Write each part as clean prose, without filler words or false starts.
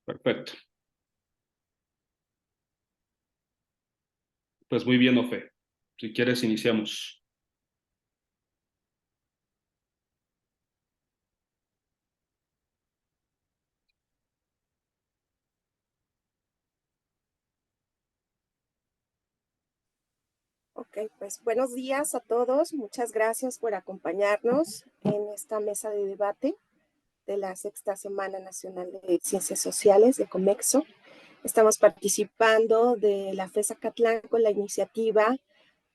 Perfecto. Pues muy bien, Ofe. Si quieres, iniciamos. Ok, pues buenos días a todos. Muchas gracias por acompañarnos en esta mesa de debate de la Sexta Semana Nacional de Ciencias Sociales de Comexo. Estamos participando de la FES Acatlán con la iniciativa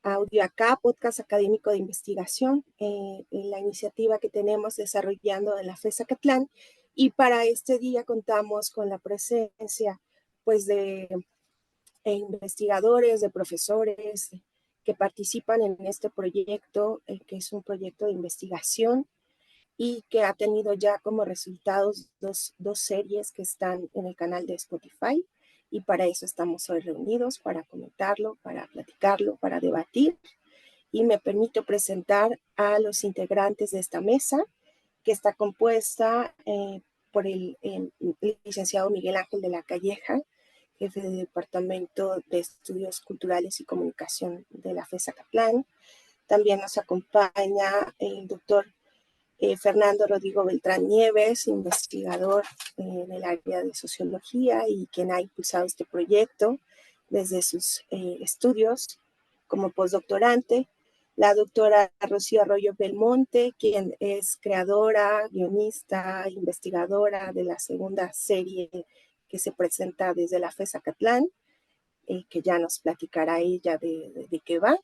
Audio Acá, Podcast Académico de Investigación, en la iniciativa que tenemos desarrollando en la FES Acatlán. Y para este día contamos con la presencia pues de investigadores, de profesores que participan en este proyecto, que es un proyecto de investigación y que ha tenido ya como resultados dos series que están en el canal de Spotify. Y para eso estamos hoy reunidos, para comentarlo, para platicarlo, para debatir. Y me permito presentar a los integrantes de esta mesa, que está compuesta por el licenciado Miguel Ángel de la Calleja, jefe del Departamento de Estudios Culturales y Comunicación de la FES Acatlán. También nos acompaña el doctor Fernando Rodrigo Beltrán Nieves, investigador en el área de sociología y quien ha impulsado este proyecto desde sus estudios como postdoctorante. La doctora Rocío Arroyo Belmonte, quien es creadora, guionista, investigadora de la segunda serie que se presenta desde la FES Acatlán, que ya nos platicará ella de qué va.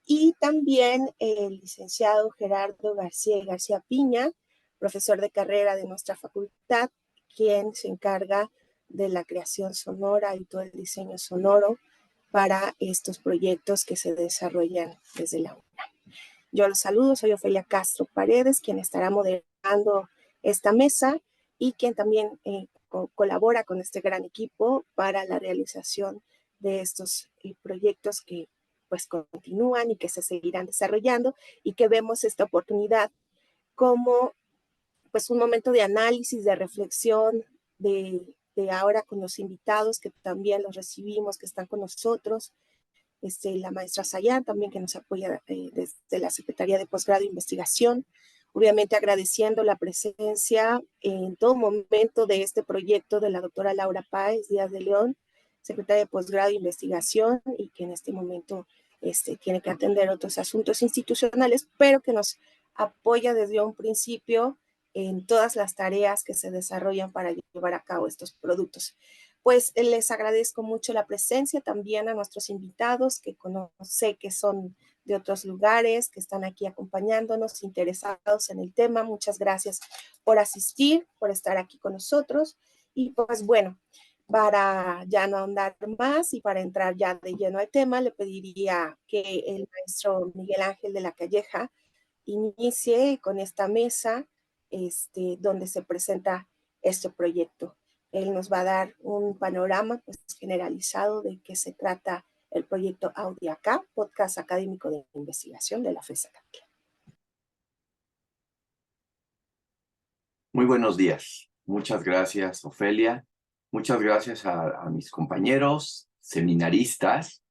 Y también el licenciado Gerardo García Piña, profesor de carrera de nuestra facultad, quien se encarga de la creación sonora y todo el diseño sonoro para estos proyectos que se desarrollan desde la UNAM. Yo los saludo, soy Ofelia Castro Paredes, quien estará moderando esta mesa y quien también colabora con este gran equipo para la realización de estos proyectos que pues continúan y que se seguirán desarrollando y que vemos esta oportunidad como pues un momento de análisis, de reflexión, de ahora con los invitados que también los recibimos, que están con nosotros, la maestra Sayán también que nos apoya desde la Secretaría de Posgrado e Investigación, obviamente agradeciendo la presencia en todo momento de este proyecto de la doctora Laura Páez Díaz de León, secretaria de Posgrado e Investigación y que en este momento tiene que atender otros asuntos institucionales, pero que nos apoya desde un principio en todas las tareas que se desarrollan para llevar a cabo estos productos. Pues les agradezco mucho la presencia también a nuestros invitados que sé que son de otros lugares, que están aquí acompañándonos, interesados en el tema. Muchas gracias por asistir, por estar aquí con nosotros. Y pues bueno, para ya no ahondar más y para entrar ya de lleno al tema, le pediría que el maestro Miguel Ángel de la Calleja inicie con esta mesa donde se presenta este proyecto. Él nos va a dar un panorama pues, generalizado de qué se trata el proyecto Audio Acá, podcast académico de investigación de la FES Acatlán. Muy buenos días. Muchas gracias, Ofelia. Muchas gracias a mis compañeros seminaristas,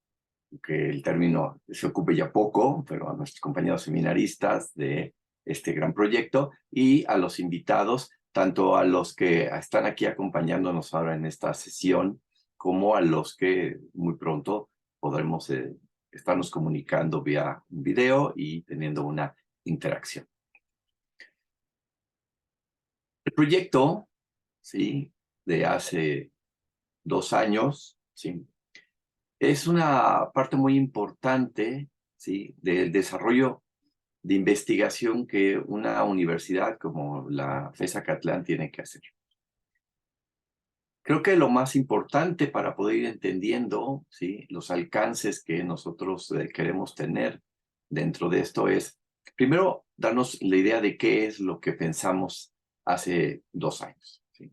que el término se ocupe ya poco, pero a nuestros compañeros seminaristas de este gran proyecto y a los invitados, tanto a los que están aquí acompañándonos ahora en esta sesión, como a los que muy pronto podremos estarnos comunicando vía video y teniendo una interacción. El proyecto, ¿sí?, de hace 2 años, ¿sí?, es una parte muy importante, ¿sí?, del desarrollo de investigación que una universidad como la FES Acatlán tiene que hacer. Creo que lo más importante para poder ir entendiendo, ¿sí?, los alcances que nosotros queremos tener dentro de esto es, primero, darnos la idea de qué es lo que pensamos hace 2 años. ¿Sí?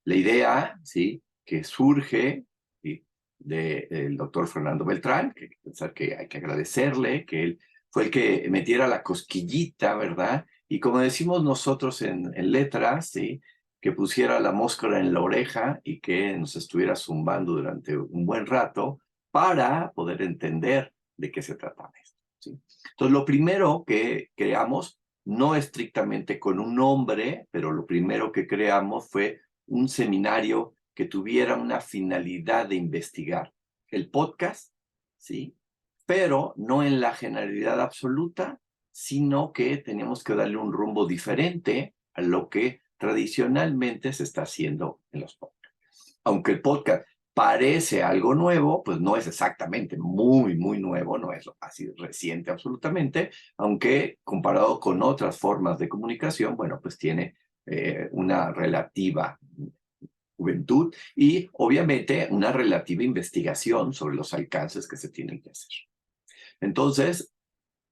La idea, ¿sí?, que surge, ¿sí?, del doctor Fernando Beltrán, que pensar que hay que agradecerle, que él fue el que metiera la cosquillita, ¿verdad? Y como decimos nosotros en letras, ¿sí?, que pusiera la mosca en la oreja y que nos estuviera zumbando durante un buen rato para poder entender de qué se trataba esto, ¿sí? Entonces, lo primero que creamos, no estrictamente con un nombre, pero lo primero que creamos fue un seminario que tuviera una finalidad de investigar el podcast, ¿sí? Pero no en la generalidad absoluta, sino que teníamos que darle un rumbo diferente a lo que tradicionalmente se está haciendo en los podcasts. Aunque el podcast parece algo nuevo, pues no es exactamente muy, muy nuevo, no es así reciente absolutamente, aunque comparado con otras formas de comunicación, bueno, pues tiene una relativa juventud y obviamente una relativa investigación sobre los alcances que se tienen que hacer. Entonces,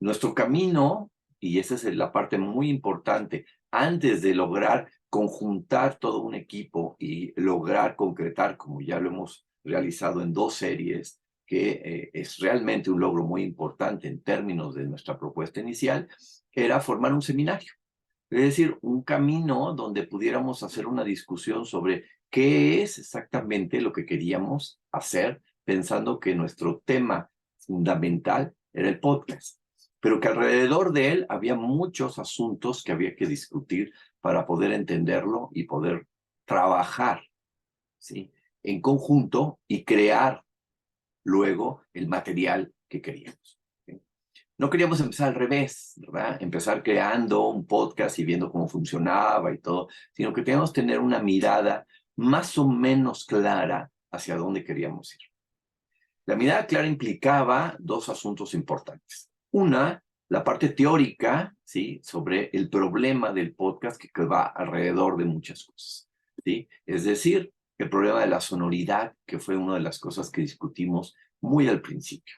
nuestro camino, y esa es la parte muy importante, antes de lograr conjuntar todo un equipo y lograr concretar, como ya lo hemos realizado en 2 series, que es realmente un logro muy importante en términos de nuestra propuesta inicial, era formar un seminario. Es decir, un camino donde pudiéramos hacer una discusión sobre qué es exactamente lo que queríamos hacer, pensando que nuestro tema fundamental era el podcast, pero que alrededor de él había muchos asuntos que había que discutir para poder entenderlo y poder trabajar, ¿sí?, en conjunto y crear luego el material que queríamos. No queríamos empezar al revés, ¿verdad? Empezar creando un podcast y viendo cómo funcionaba y todo, sino que teníamos que tener una mirada más o menos clara hacia dónde queríamos ir. La mirada clara implicaba 2 asuntos importantes. Una, la parte teórica, ¿sí?, sobre el problema del podcast que va alrededor de muchas cosas, ¿sí? Es decir, el problema de la sonoridad, que fue una de las cosas que discutimos muy al principio.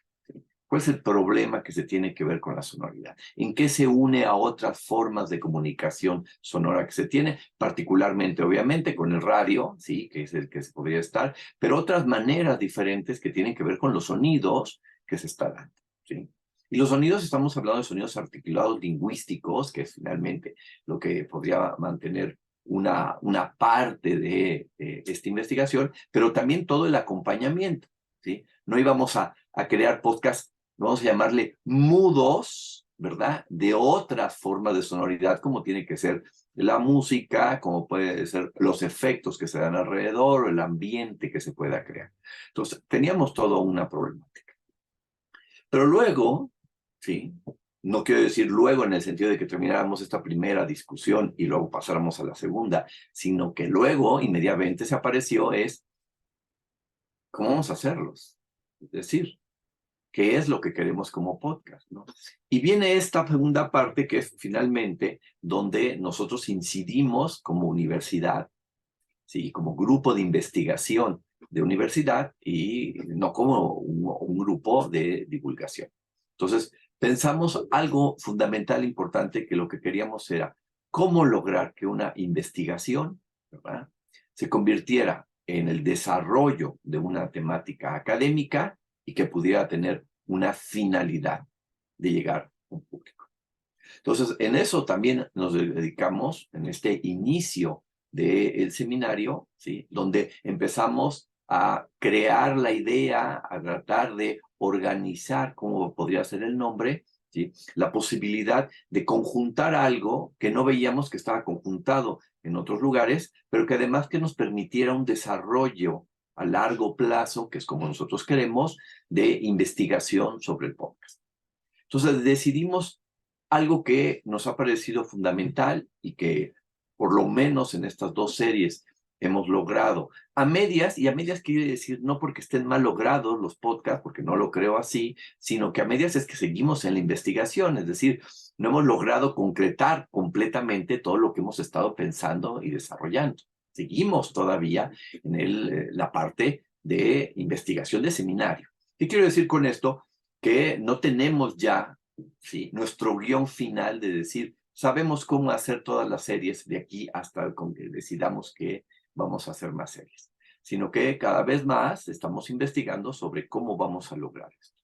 ¿Cuál es el problema que se tiene que ver con la sonoridad? ¿En qué se une a otras formas de comunicación sonora que se tiene? Particularmente, obviamente, con el radio, ¿sí?, que es el que se podría estar, pero otras maneras diferentes que tienen que ver con los sonidos que se está dando, ¿sí? Y los sonidos, estamos hablando de sonidos articulados lingüísticos, que es finalmente lo que podría mantener una parte de esta investigación, pero también todo el acompañamiento, ¿sí? No íbamos a crear podcasts, vamos a llamarle mudos, ¿verdad?, de otras formas de sonoridad, como tiene que ser la música, como puede ser los efectos que se dan alrededor, o el ambiente que se pueda crear. Entonces, teníamos toda una problemática. Pero luego, sí, no quiero decir luego en el sentido de que termináramos esta primera discusión y luego pasáramos a la segunda, sino que luego, inmediatamente se apareció ¿cómo vamos a hacerlos? Es decir, ¿qué es lo que queremos como podcast, ¿no? Y viene esta segunda parte que es finalmente donde nosotros incidimos como universidad, ¿sí?, como grupo de investigación de universidad y no como un grupo de divulgación. Entonces, pensamos algo fundamental, importante, que lo que queríamos era cómo lograr que una investigación, ¿verdad?, se convirtiera en el desarrollo de una temática académica y que pudiera tener una finalidad de llegar a un público. Entonces, en eso también nos dedicamos en este inicio del seminario, ¿sí?, donde empezamos a crear la idea, a tratar de organizar, cómo podría ser el nombre, ¿sí?, la posibilidad de conjuntar algo que no veíamos que estaba conjuntado en otros lugares, pero que además que nos permitiera un desarrollo a largo plazo, que es como nosotros queremos, de investigación sobre el podcast. Entonces decidimos algo que nos ha parecido fundamental y que por lo menos en estas 2 series hemos logrado a medias, y a medias quiere decir no porque estén mal logrados los podcasts, porque no lo creo así, sino que a medias es que seguimos en la investigación, es decir, no hemos logrado concretar completamente todo lo que hemos estado pensando y desarrollando. Seguimos todavía en la parte de investigación de seminario. ¿Qué quiero decir con esto? Que no tenemos ya, ¿sí?, nuestro guión final de decir, sabemos cómo hacer todas las series de aquí hasta con que decidamos que vamos a hacer más series, sino que cada vez más estamos investigando sobre cómo vamos a lograr esto.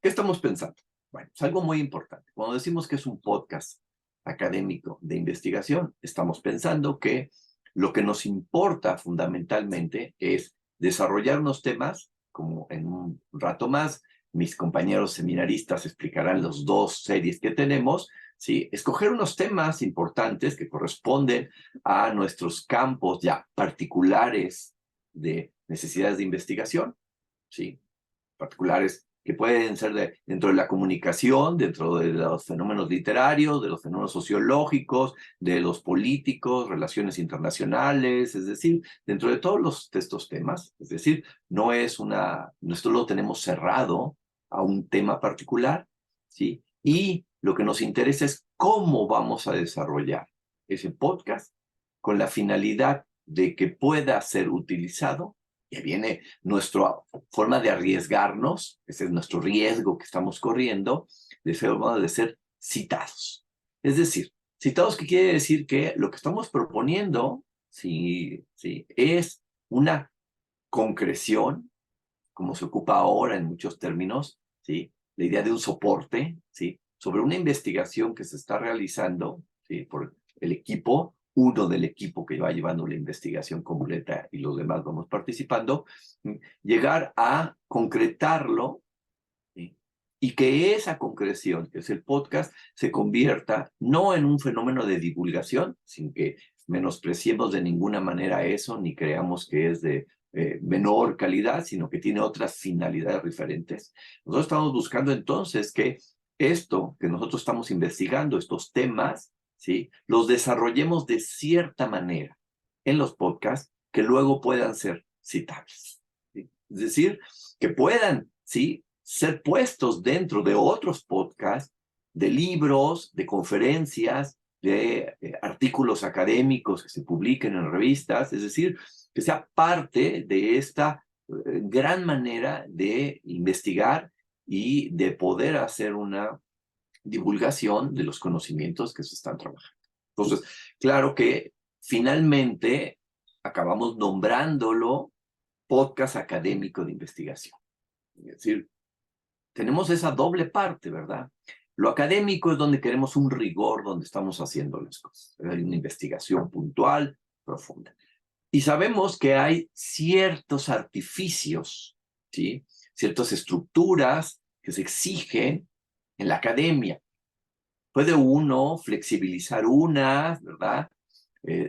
¿Qué estamos pensando? Bueno, es algo muy importante. Cuando decimos que es un podcast académico de investigación, estamos pensando que Lo que nos importa fundamentalmente es desarrollar unos temas, como en un rato más mis compañeros seminaristas explicarán las 2 series que tenemos, ¿sí? Escoger unos temas importantes que corresponden a nuestros campos ya particulares de necesidades de investigación, ¿sí? Particulares que pueden ser dentro de la comunicación, dentro de los fenómenos literarios, de los fenómenos sociológicos, de los políticos, relaciones internacionales, es decir, dentro de todos estos temas, es decir, nosotros lo tenemos cerrado a un tema particular, ¿sí? Y lo que nos interesa es cómo vamos a desarrollar ese podcast con la finalidad de que pueda ser utilizado. Y viene nuestra forma de arriesgarnos, ese es nuestro riesgo que estamos corriendo, de ser citados. Es decir, citados, que quiere decir que lo que estamos proponiendo sí, es una concreción, como se ocupa ahora en muchos términos, ¿sí? La idea de un soporte, ¿sí? Sobre una investigación que se está realizando, ¿sí? Por el equipo, uno del equipo que va llevando la investigación completa y los demás vamos participando, llegar a concretarlo, ¿sí? Y que esa concreción, que es el podcast, se convierta no en un fenómeno de divulgación, sin que menospreciemos de ninguna manera eso, ni creamos que es de menor calidad, sino que tiene otras finalidades diferentes. Nosotros estamos buscando entonces que esto que nosotros estamos investigando, estos temas, ¿sí? Los desarrollemos de cierta manera en los podcasts que luego puedan ser citables, ¿sí? Es decir, que puedan, ¿sí? Ser puestos dentro de otros podcasts, de libros, de conferencias, de artículos académicos que se publiquen en revistas, es decir, que sea parte de esta gran manera de investigar y de poder hacer una divulgación de los conocimientos que se están trabajando. Entonces, claro que finalmente acabamos nombrándolo podcast académico de investigación. Es decir, tenemos esa doble parte, ¿verdad? Lo académico es donde queremos un rigor, donde estamos haciendo las cosas. Hay una investigación puntual, profunda. Y sabemos que hay ciertos artificios, ¿sí? Ciertas estructuras que se exigen en la academia. Puede uno flexibilizar unas, ¿verdad?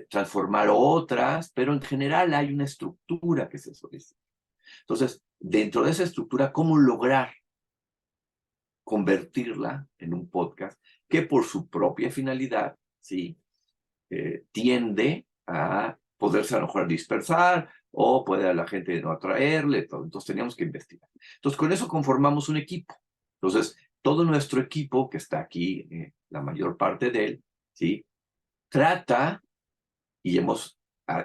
Transformar otras, pero en general hay una estructura que se solicita. Entonces, dentro de esa estructura, ¿cómo lograr convertirla en un podcast que por su propia finalidad, ¿sí? Tiende a poderse a lo mejor dispersar o puede a la gente no atraerle, todo. Entonces teníamos que investigar. Entonces con eso conformamos un equipo. Entonces todo nuestro equipo que está aquí, la mayor parte de él, ¿sí? Trata y hemos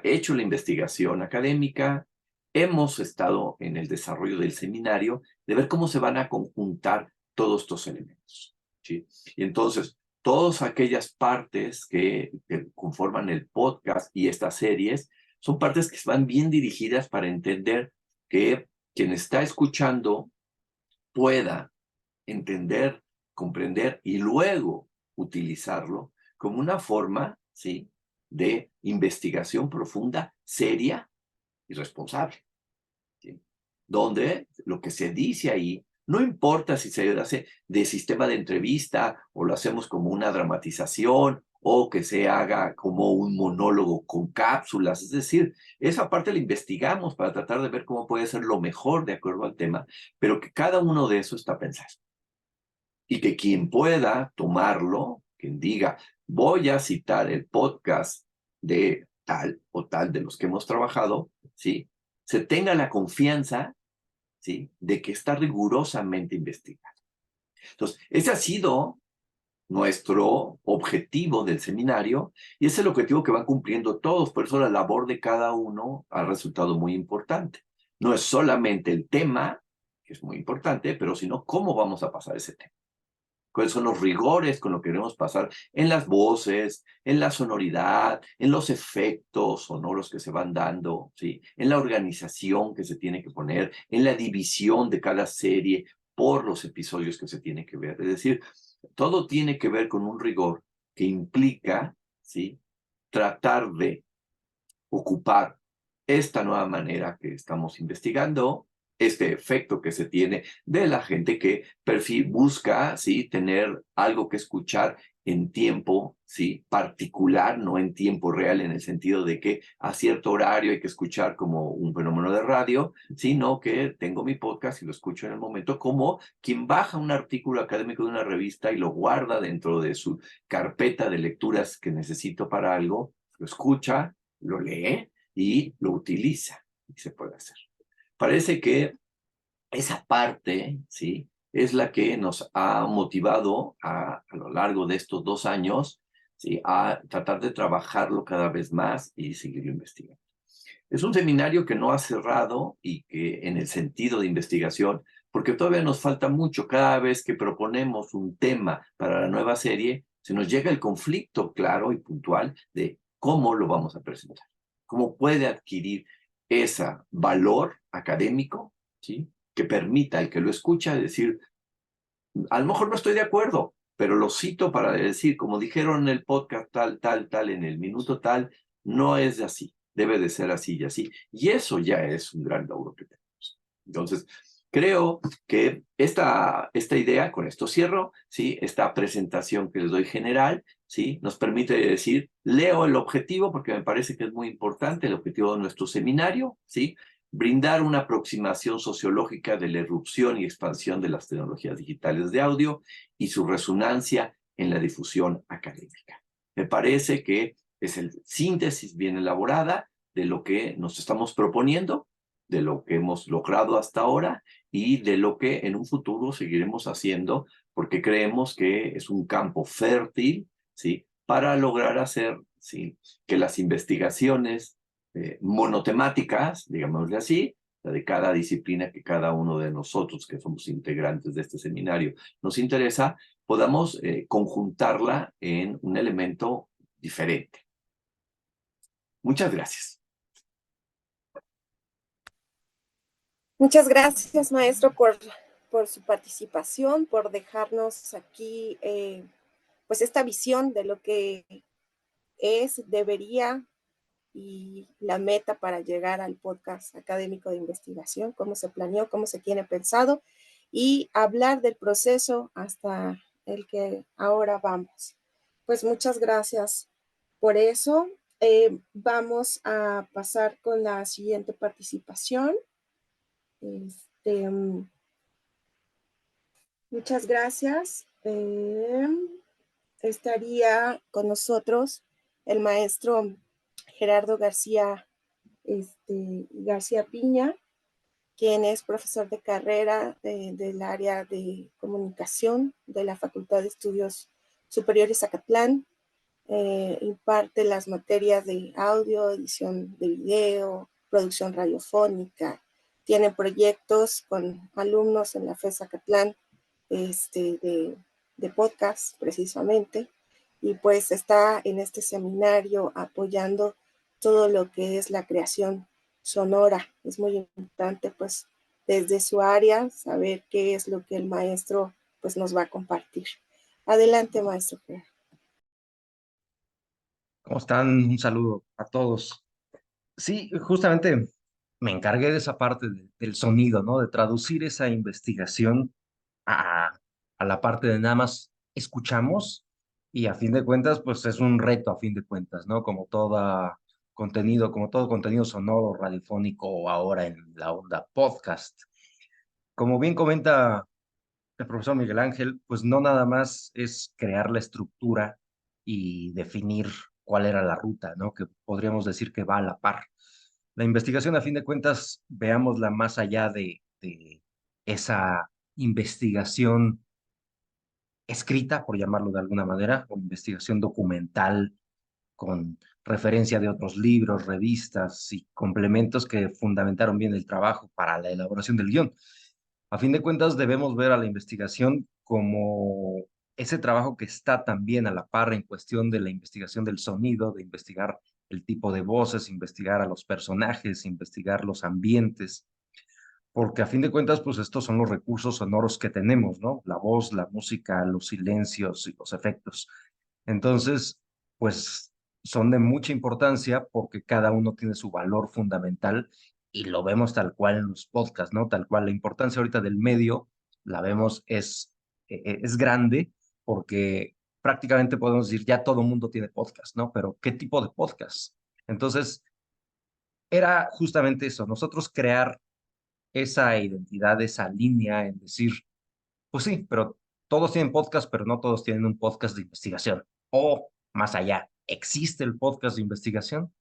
hecho la investigación académica, hemos estado en el desarrollo del seminario de ver cómo se van a conjuntar todos estos elementos, ¿sí? Y entonces, todas aquellas partes que conforman el podcast y estas series son partes que van bien dirigidas para entender que quien está escuchando pueda entender, comprender y luego utilizarlo como una forma, ¿sí? De investigación profunda, seria y responsable, ¿sí? Donde lo que se dice ahí, no importa si se hace de sistema de entrevista o lo hacemos como una dramatización o que se haga como un monólogo con cápsulas, es decir, esa parte la investigamos para tratar de ver cómo puede ser lo mejor de acuerdo al tema, pero que cada uno de eso está pensado. Y que quien pueda tomarlo, quien diga, voy a citar el podcast de tal o tal de los que hemos trabajado, ¿sí? Se tenga la confianza, ¿sí? De que está rigurosamente investigado. Entonces, ese ha sido nuestro objetivo del seminario y ese es el objetivo que van cumpliendo todos. Por eso la labor de cada uno ha resultado muy importante. No es solamente el tema, que es muy importante, pero sino cómo vamos a pasar ese tema. Cuáles son los rigores con lo que queremos pasar en las voces, en la sonoridad, en los efectos sonoros que se van dando, ¿sí? En la organización que se tiene que poner, en la división de cada serie por los episodios que se tiene que ver. Es decir, todo tiene que ver con un rigor que implica, ¿sí? Tratar de ocupar esta nueva manera que estamos investigando, este efecto que se tiene de la gente que busca, ¿sí?, tener algo que escuchar en tiempo, ¿sí?, particular, no en tiempo real, en el sentido de que a cierto horario hay que escuchar como un fenómeno de radio, sino que tengo mi podcast y lo escucho en el momento, como quien baja un artículo académico de una revista y lo guarda dentro de su carpeta de lecturas que necesito para algo, lo escucha, lo lee y lo utiliza, y se puede hacer. Parece que esa parte, ¿sí?, es la que nos ha motivado a lo largo de estos 2 años, ¿sí?, a tratar de trabajarlo cada vez más y seguirlo investigando. Es un seminario que no ha cerrado y que en el sentido de investigación, porque todavía nos falta mucho. Cada vez que proponemos un tema para la nueva serie, se nos llega el conflicto claro y puntual de cómo lo vamos a presentar, cómo puede adquirir ese valor académico, ¿sí?, que permita al que lo escucha decir, a lo mejor no estoy de acuerdo, pero lo cito para decir, como dijeron en el podcast tal, tal, tal, en el minuto tal, no es así, debe de ser así y así. Y eso ya es un gran logro que tenemos. Entonces, creo que esta idea, con esto cierro, ¿sí?, esta presentación que les doy general, ¿sí?, nos permite decir, leo el objetivo porque me parece que es muy importante, el objetivo de nuestro seminario, ¿sí?, brindar una aproximación sociológica de la irrupción y expansión de las tecnologías digitales de audio y su resonancia en la difusión académica. Me parece que es el síntesis bien elaborada de lo que nos estamos proponiendo, de lo que hemos logrado hasta ahora y de lo que en un futuro seguiremos haciendo, porque creemos que es un campo fértil, ¿sí?, para lograr hacer, ¿sí?, que las investigaciones monotemáticas, digámosle así, la de cada disciplina que cada uno de nosotros, que somos integrantes de este seminario, nos interesa, podamos conjuntarla en un elemento diferente. Muchas gracias. Muchas gracias, maestro, por su participación, por dejarnos aquí pues esta visión de lo que es, debería y la meta para llegar al podcast académico de investigación, cómo se planeó, cómo se tiene pensado y hablar del proceso hasta el que ahora vamos. Pues muchas gracias por eso. Vamos a pasar con la siguiente participación. Muchas gracias. Estaría con nosotros el maestro Gerardo García Piña, quien es profesor de carrera del área de comunicación de la Facultad de Estudios Superiores Zacatlán. Imparte las materias de audio, edición de video, producción radiofónica. Tiene proyectos con alumnos en la FES Zacatlán de podcast precisamente, y pues está en este seminario apoyando todo lo que es la creación sonora. Es muy importante pues desde su área saber qué es lo que el maestro pues nos va a compartir. Adelante, maestro. ¿Cómo están? Un saludo a todos. Sí, justamente me encargué de esa parte del sonido, ¿no? De traducir esa investigación a la parte de nada más escuchamos y a fin de cuentas, pues es un reto a fin de cuentas, ¿no? Como todo contenido sonoro, radiofónico o ahora en la onda podcast. Como bien comenta el profesor Miguel Ángel, pues no nada más es crear la estructura y definir cuál era la ruta, ¿no? Que podríamos decir que va a la par. La investigación, a fin de cuentas, veámosla más allá de esa investigación escrita, por llamarlo de alguna manera, o investigación documental con referencia de otros libros, revistas y complementos que fundamentaron bien el trabajo para la elaboración del guión. A fin de cuentas, debemos ver a la investigación como ese trabajo que está también a la par en cuestión de la investigación del sonido, de investigar el tipo de voces, investigar a los personajes, investigar los ambientes, porque a fin de cuentas, pues estos son los recursos sonoros que tenemos, ¿no? La voz, la música, los silencios y los efectos. Entonces, pues son de mucha importancia porque cada uno tiene su valor fundamental y lo vemos tal cual en los podcasts, ¿no? Tal cual la importancia ahorita del medio, la vemos, es grande porque prácticamente podemos decir, ya todo mundo tiene podcast, ¿no? Pero ¿qué tipo de podcast? Entonces, era justamente eso, nosotros crear esa identidad, esa línea en decir, pues sí, pero todos tienen podcast, pero no todos tienen un podcast de investigación. O más allá, ¿existe el podcast de investigación?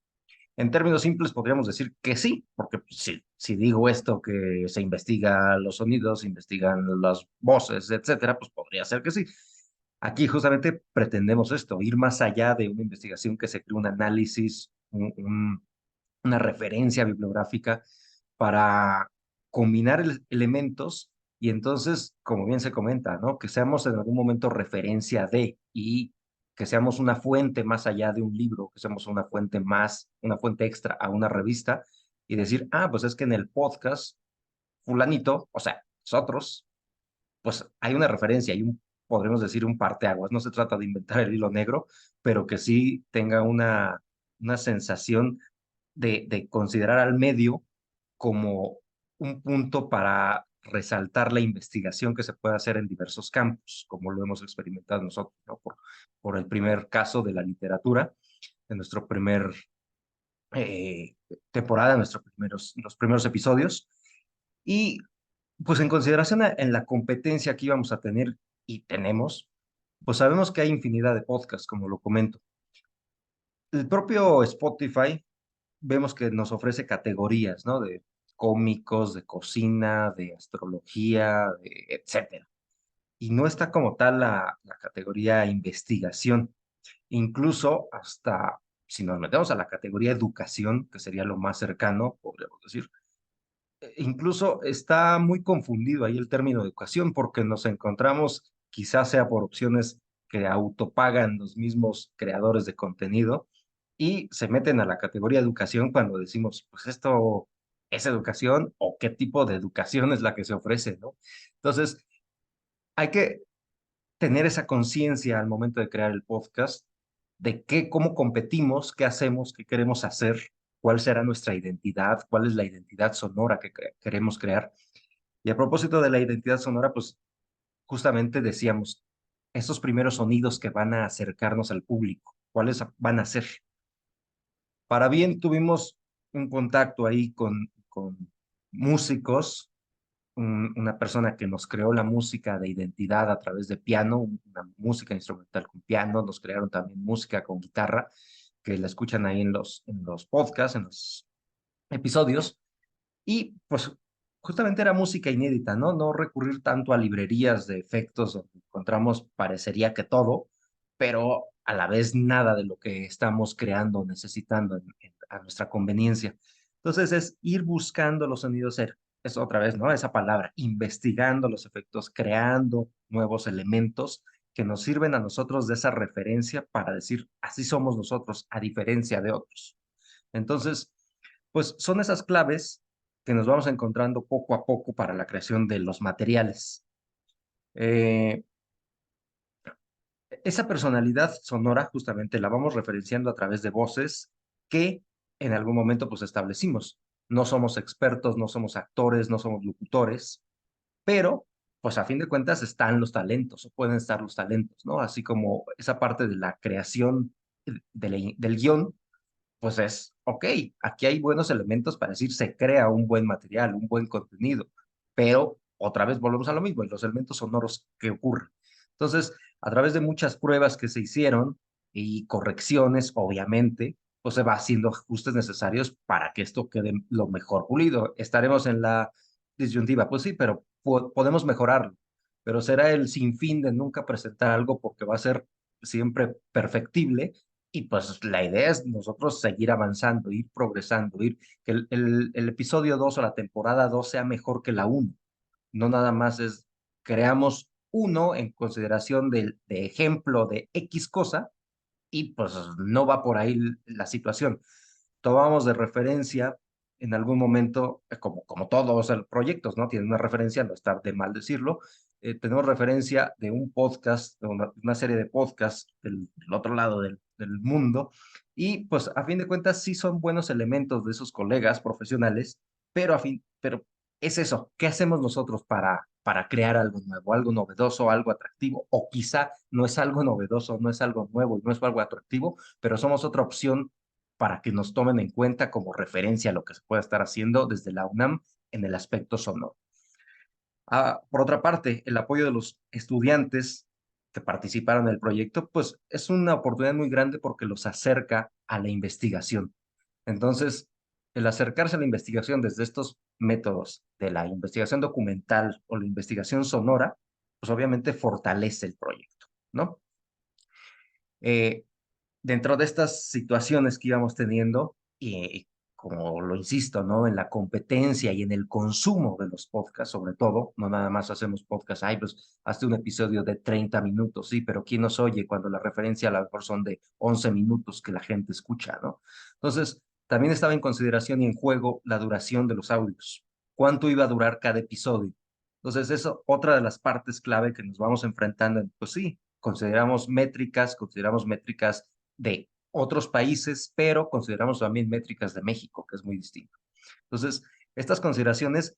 En términos simples podríamos decir que sí, porque pues, si digo esto que se investiga los sonidos, se investigan las voces, etcétera, pues podría ser que sí. Aquí justamente pretendemos esto, ir más allá de una investigación que se cree un análisis, una referencia bibliográfica para combinar elementos y entonces, como bien se comenta, ¿no? Que seamos en algún momento referencia de y que seamos una fuente más allá de un libro, que seamos una fuente más, una fuente extra a una revista y decir, ah, pues es que en el podcast fulanito, o sea, nosotros, pues hay una referencia, hay un, podremos decir, un parteaguas. No se trata de inventar el hilo negro, pero que sí tenga una sensación de considerar al medio como un punto para resaltar la investigación que se puede hacer en diversos campos, como lo hemos experimentado nosotros, ¿no? Por el primer caso de la literatura, en nuestro primer temporada, los primeros episodios. Y pues en consideración en la competencia que íbamos a tener y tenemos, pues sabemos que hay infinidad de podcasts, como lo comento. El propio Spotify vemos que nos ofrece categorías, ¿no? De cómicos, de cocina, de astrología, etcétera. Y no está como tal la categoría investigación. Incluso hasta, si nos metemos a la categoría educación, que sería lo más cercano, podríamos decir, incluso está muy confundido ahí el término educación porque nos encontramos, quizás sea por opciones que autopagan los mismos creadores de contenido y se meten a la categoría educación cuando decimos, pues esto es educación o qué tipo de educación es la que se ofrece, ¿no? Entonces, hay que tener esa conciencia al momento de crear el podcast de qué, cómo competimos, qué hacemos, qué queremos hacer, cuál será nuestra identidad, cuál es la identidad sonora que queremos crear. Y a propósito de la identidad sonora, pues justamente decíamos, esos primeros sonidos que van a acercarnos al público, ¿cuáles van a ser? Para bien, tuvimos un contacto ahí con músicos, una persona que nos creó la música de identidad a través de piano, una música instrumental con piano, nos crearon también música con guitarra, que la escuchan ahí en los podcasts, en los episodios, y pues justamente era música inédita, ¿no? No recurrir tanto a librerías de efectos donde encontramos, parecería que todo, pero a la vez nada de lo que estamos creando, necesitando a nuestra conveniencia. Entonces es ir buscando los sonidos, es otra vez, ¿no? Esa palabra, investigando los efectos, creando nuevos elementos que nos sirven a nosotros de esa referencia para decir, así somos nosotros, a diferencia de otros. Entonces, pues son esas claves que nos vamos encontrando poco a poco para la creación de los materiales. Eh, esa personalidad sonora justamente la vamos referenciando a través de voces que en algún momento pues establecimos. No somos expertos, no somos actores, no somos locutores, pero pues a fin de cuentas están los talentos o pueden estar los talentos, ¿no? Así como esa parte de la creación del guión, pues es, ok, aquí hay buenos elementos para decir se crea un buen material, un buen contenido, pero otra vez volvemos a lo mismo, en los elementos sonoros que ocurren. Entonces, a través de muchas pruebas que se hicieron y correcciones, obviamente, pues se va haciendo ajustes necesarios para que esto quede lo mejor pulido. Estaremos en la disyuntiva, pues sí, pero podemos mejorarlo, pero será el sinfín de nunca presentar algo porque va a ser siempre perfectible y pues la idea es nosotros seguir avanzando, ir progresando, que el episodio 2 o la temporada 2 sea mejor que la uno. No nada más es creamos uno en consideración de ejemplo de X cosa y pues no va por ahí la situación. Tomamos de referencia en algún momento, como todos los proyectos, ¿no? Tienen una referencia, no está de mal decirlo, tenemos referencia de un podcast, de una serie de podcasts del otro lado del mundo, Y pues a fin de cuentas sí son buenos elementos de esos colegas profesionales, pero es eso, ¿qué hacemos nosotros para crear algo nuevo, algo novedoso, algo atractivo? O quizá no es algo novedoso, no es algo nuevo, no es algo atractivo, pero somos otra opción para que nos tomen en cuenta como referencia a lo que se puede estar haciendo desde la UNAM en el aspecto sonoro. Por otra parte, el apoyo de los estudiantes que participaron en el proyecto, pues es una oportunidad muy grande porque los acerca a la investigación. Entonces, el acercarse a la investigación desde estos métodos de la investigación documental o la investigación sonora, pues obviamente fortalece el proyecto, ¿no? Eh, Dentro de estas situaciones que íbamos teniendo, y como lo insisto, ¿no? En la competencia y en el consumo de los podcasts, sobre todo, no nada más hacemos podcasts, ay, pues hazte un episodio de 30 minutos, sí, pero ¿quién nos oye cuando la referencia a lo mejor son de 11 minutos que la gente escucha, ¿no? Entonces, también estaba en consideración y en juego la duración de los audios, cuánto iba a durar cada episodio. Entonces, eso, otra de las partes clave que nos vamos enfrentando, pues sí, consideramos métricas de otros países, pero consideramos también métricas de México, que es muy distinto. Entonces, estas consideraciones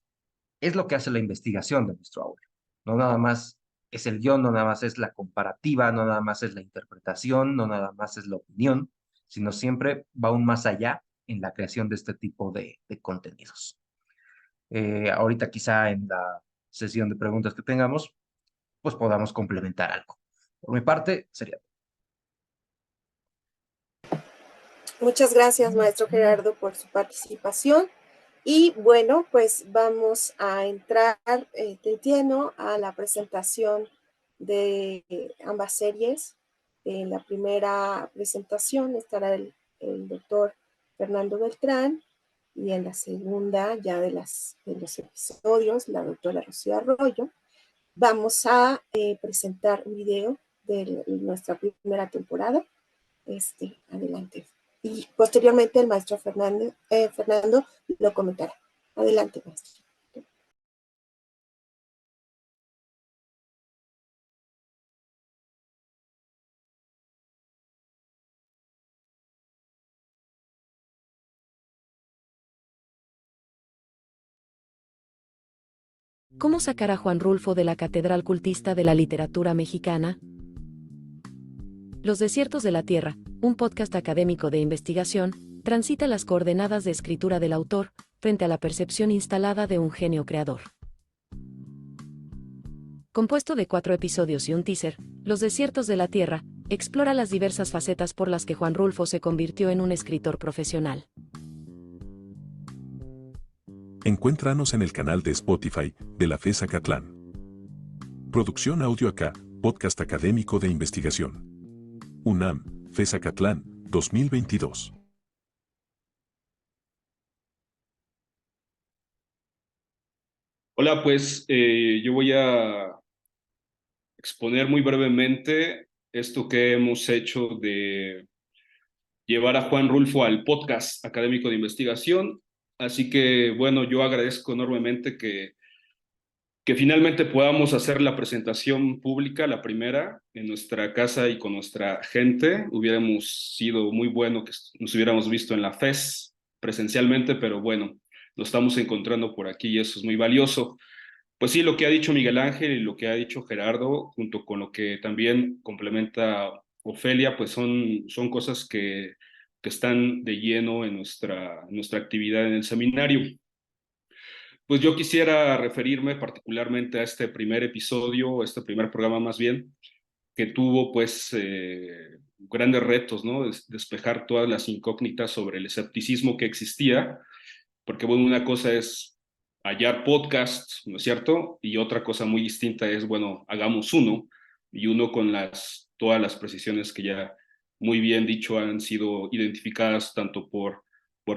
es lo que hace la investigación de nuestro audio. No nada más es el guión, no nada más es la comparativa, no nada más es la interpretación, no nada más es la opinión, sino siempre va aún más allá en la creación de este tipo de contenidos. Ahorita quizá en la sesión de preguntas que tengamos, pues podamos complementar algo. Por mi parte, sería. Muchas gracias, maestro Gerardo, por su participación. Y bueno, pues vamos a entrar de lleno a la presentación de ambas series. En la primera presentación estará el doctor Fernando Beltrán y en la segunda, ya de los episodios, la doctora Rocío Arroyo. Vamos a presentar un video de nuestra primera temporada. Adelante. Y posteriormente el maestro Fernando lo comentará. Adelante, maestro. ¿Cómo sacar a Juan Rulfo de la catedral cultista de la literatura mexicana? Los desiertos de la tierra, un podcast académico de investigación, transita las coordenadas de escritura del autor, frente a la percepción instalada de un genio creador. Compuesto de 4 episodios y un teaser, Los desiertos de la tierra explora las diversas facetas por las que Juan Rulfo se convirtió en un escritor profesional. Encuéntranos en el canal de Spotify de la FES Acatlán. Producción Audio Acá, podcast académico de investigación. UNAM, FES Acatlán, 2022. Hola, pues yo voy a exponer muy brevemente esto que hemos hecho de llevar a Juan Rulfo al podcast académico de investigación. Así que, bueno, yo agradezco enormemente que finalmente podamos hacer la presentación pública, la primera, en nuestra casa y con nuestra gente. Hubiéramos sido muy bueno que nos hubiéramos visto en la FES presencialmente, pero bueno, lo estamos encontrando por aquí y eso es muy valioso. Pues sí, lo que ha dicho Miguel Ángel y lo que ha dicho Gerardo, junto con lo que también complementa Ofelia, pues son cosas que están de lleno en nuestra actividad en el seminario. Pues yo quisiera referirme particularmente a este primer episodio, este primer programa más bien, que tuvo pues grandes retos, ¿no? Despejar todas las incógnitas sobre el escepticismo que existía, porque bueno, una cosa es hallar podcasts, ¿no es cierto? Y otra cosa muy distinta es, bueno, hagamos uno, y uno con todas las precisiones que ya muy bien dicho han sido identificadas tanto por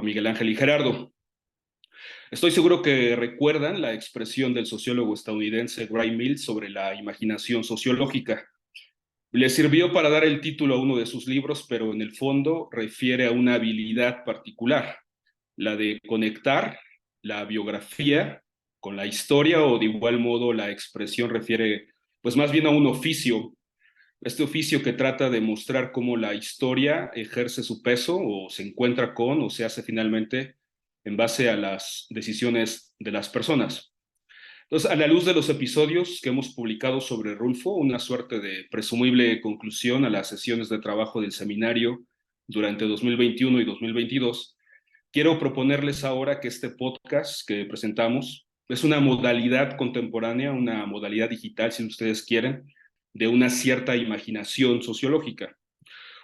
Miguel Ángel y Gerardo. Estoy seguro que recuerdan la expresión del sociólogo estadounidense Graham Mills sobre la imaginación sociológica. Le sirvió para dar el título a uno de sus libros, pero en el fondo refiere a una habilidad particular, la de conectar la biografía con la historia, o de igual modo la expresión refiere pues más bien a un oficio este oficio que trata de mostrar cómo la historia ejerce su peso o se encuentra con o se hace finalmente en base a las decisiones de las personas. Entonces, a la luz de los episodios que hemos publicado sobre Rulfo, una suerte de presumible conclusión a las sesiones de trabajo del seminario durante 2021 y 2022, quiero proponerles ahora que este podcast que presentamos es una modalidad contemporánea, una modalidad digital, si ustedes quieren, de una cierta imaginación sociológica.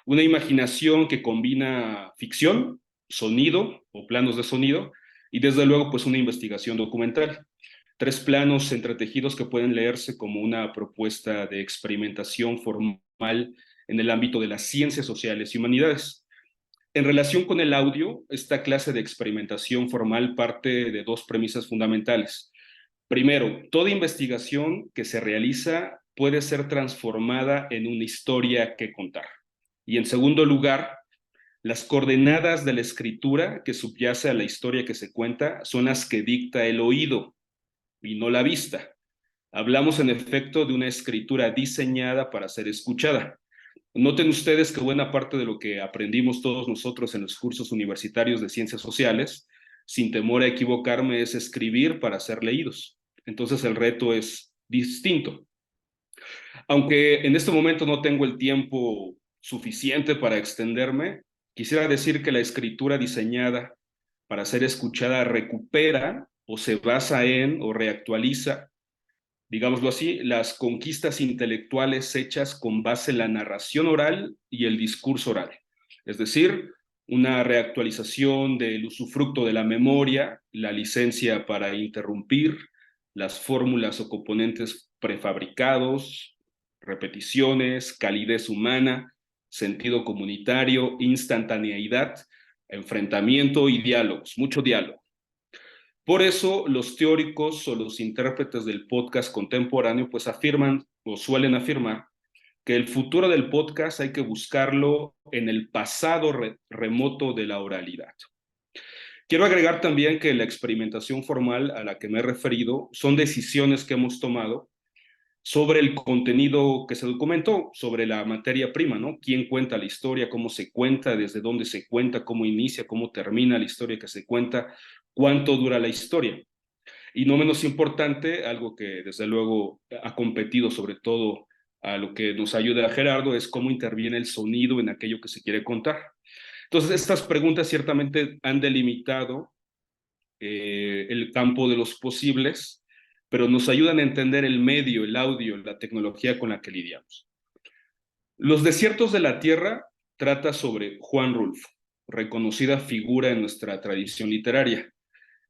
Una imaginación que combina ficción, sonido o planos de sonido y desde luego pues una investigación documental. 3 planos entretejidos que pueden leerse como una propuesta de experimentación formal en el ámbito de las ciencias sociales y humanidades. En relación con el audio, esta clase de experimentación formal parte de 2 premisas fundamentales. Primero, toda investigación que se realiza puede ser transformada en una historia que contar. Y en segundo lugar, las coordenadas de la escritura que subyace a la historia que se cuenta son las que dicta el oído y no la vista. Hablamos en efecto de una escritura diseñada para ser escuchada. Noten ustedes que buena parte de lo que aprendimos todos nosotros en los cursos universitarios de ciencias sociales, sin temor a equivocarme, es escribir para ser leídos. Entonces el reto es distinto. Aunque en este momento no tengo el tiempo suficiente para extenderme, quisiera decir que la escritura diseñada para ser escuchada recupera o se basa en o reactualiza, digámoslo así, las conquistas intelectuales hechas con base en la narración oral y el discurso oral. Es decir, una reactualización del usufructo de la memoria, la licencia para interrumpir, las fórmulas o componentes prefabricados, repeticiones, calidez humana, sentido comunitario, instantaneidad, enfrentamiento y diálogos, mucho diálogo. Por eso los teóricos o los intérpretes del podcast contemporáneo pues afirman o suelen afirmar que el futuro del podcast hay que buscarlo en el pasado remoto de la oralidad. Quiero agregar también que la experimentación formal a la que me he referido son decisiones que hemos tomado sobre el contenido que se documentó, sobre la materia prima, ¿no? ¿Quién cuenta la historia? ¿Cómo se cuenta? ¿Desde dónde se cuenta? ¿Cómo inicia? ¿Cómo termina la historia que se cuenta? ¿Cuánto dura la historia? Y no menos importante, algo que desde luego ha competido sobre todo a lo que nos ayuda a Gerardo, es cómo interviene el sonido en aquello que se quiere contar. Entonces, estas preguntas ciertamente han delimitado el campo de los posibles, pero nos ayudan a entender el medio, el audio, la tecnología con la que lidiamos. Los desiertos de la Tierra trata sobre Juan Rulfo, reconocida figura en nuestra tradición literaria.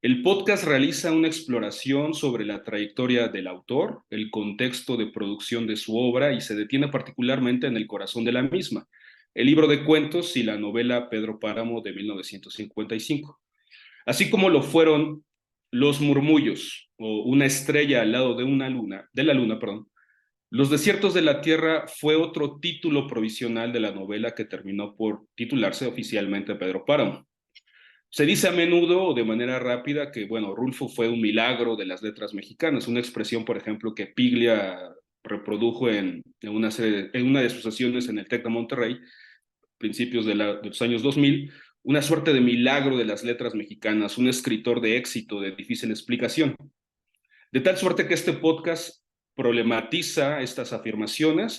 El podcast realiza una exploración sobre la trayectoria del autor, el contexto de producción de su obra y se detiene particularmente en el corazón de la misma, el libro de cuentos y la novela Pedro Páramo de 1955. Así como lo fueron Los Murmullos o Una estrella al lado de la luna, Los desiertos de la Tierra fue otro título provisional de la novela que terminó por titularse oficialmente Pedro Páramo. Se dice a menudo o de manera rápida que, bueno, Rulfo fue un milagro de las letras mexicanas, una expresión, por ejemplo, que Piglia reprodujo en una de sus sesiones en el TEC de Monterrey, principios de los años 2000, una suerte de milagro de las letras mexicanas, un escritor de éxito, de difícil explicación. De tal suerte que este podcast problematiza estas afirmaciones,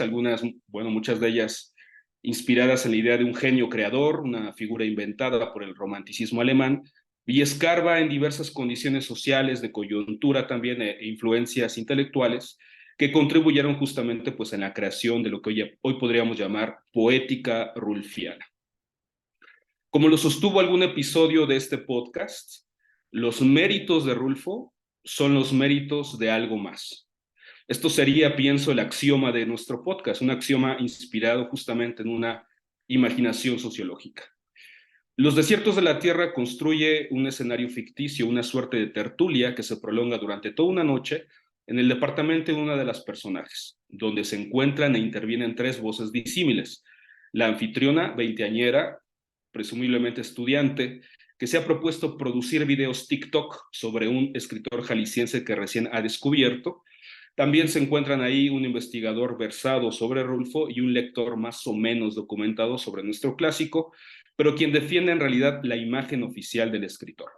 muchas de ellas inspiradas en la idea de un genio creador, una figura inventada por el romanticismo alemán, y escarba en diversas condiciones sociales, de coyuntura también, e influencias intelectuales, que contribuyeron justamente pues, en la creación de lo que hoy podríamos llamar poética rulfiana. Como lo sostuvo algún episodio de este podcast, los méritos de Rulfo son los méritos de algo más. Esto sería, pienso, el axioma de nuestro podcast, un axioma inspirado justamente en una imaginación sociológica. Los desiertos de la Tierra construye un escenario ficticio, una suerte de tertulia que se prolonga durante toda una noche en el departamento de una de las personajes, donde se encuentran e intervienen 3 voces disímiles. La anfitriona, veinteañera, presumiblemente estudiante, que se ha propuesto producir videos TikTok sobre un escritor jalisciense que recién ha descubierto, También se encuentran ahí un investigador versado sobre Rulfo y un lector más o menos documentado sobre nuestro clásico, pero quien defiende en realidad la imagen oficial del escritor.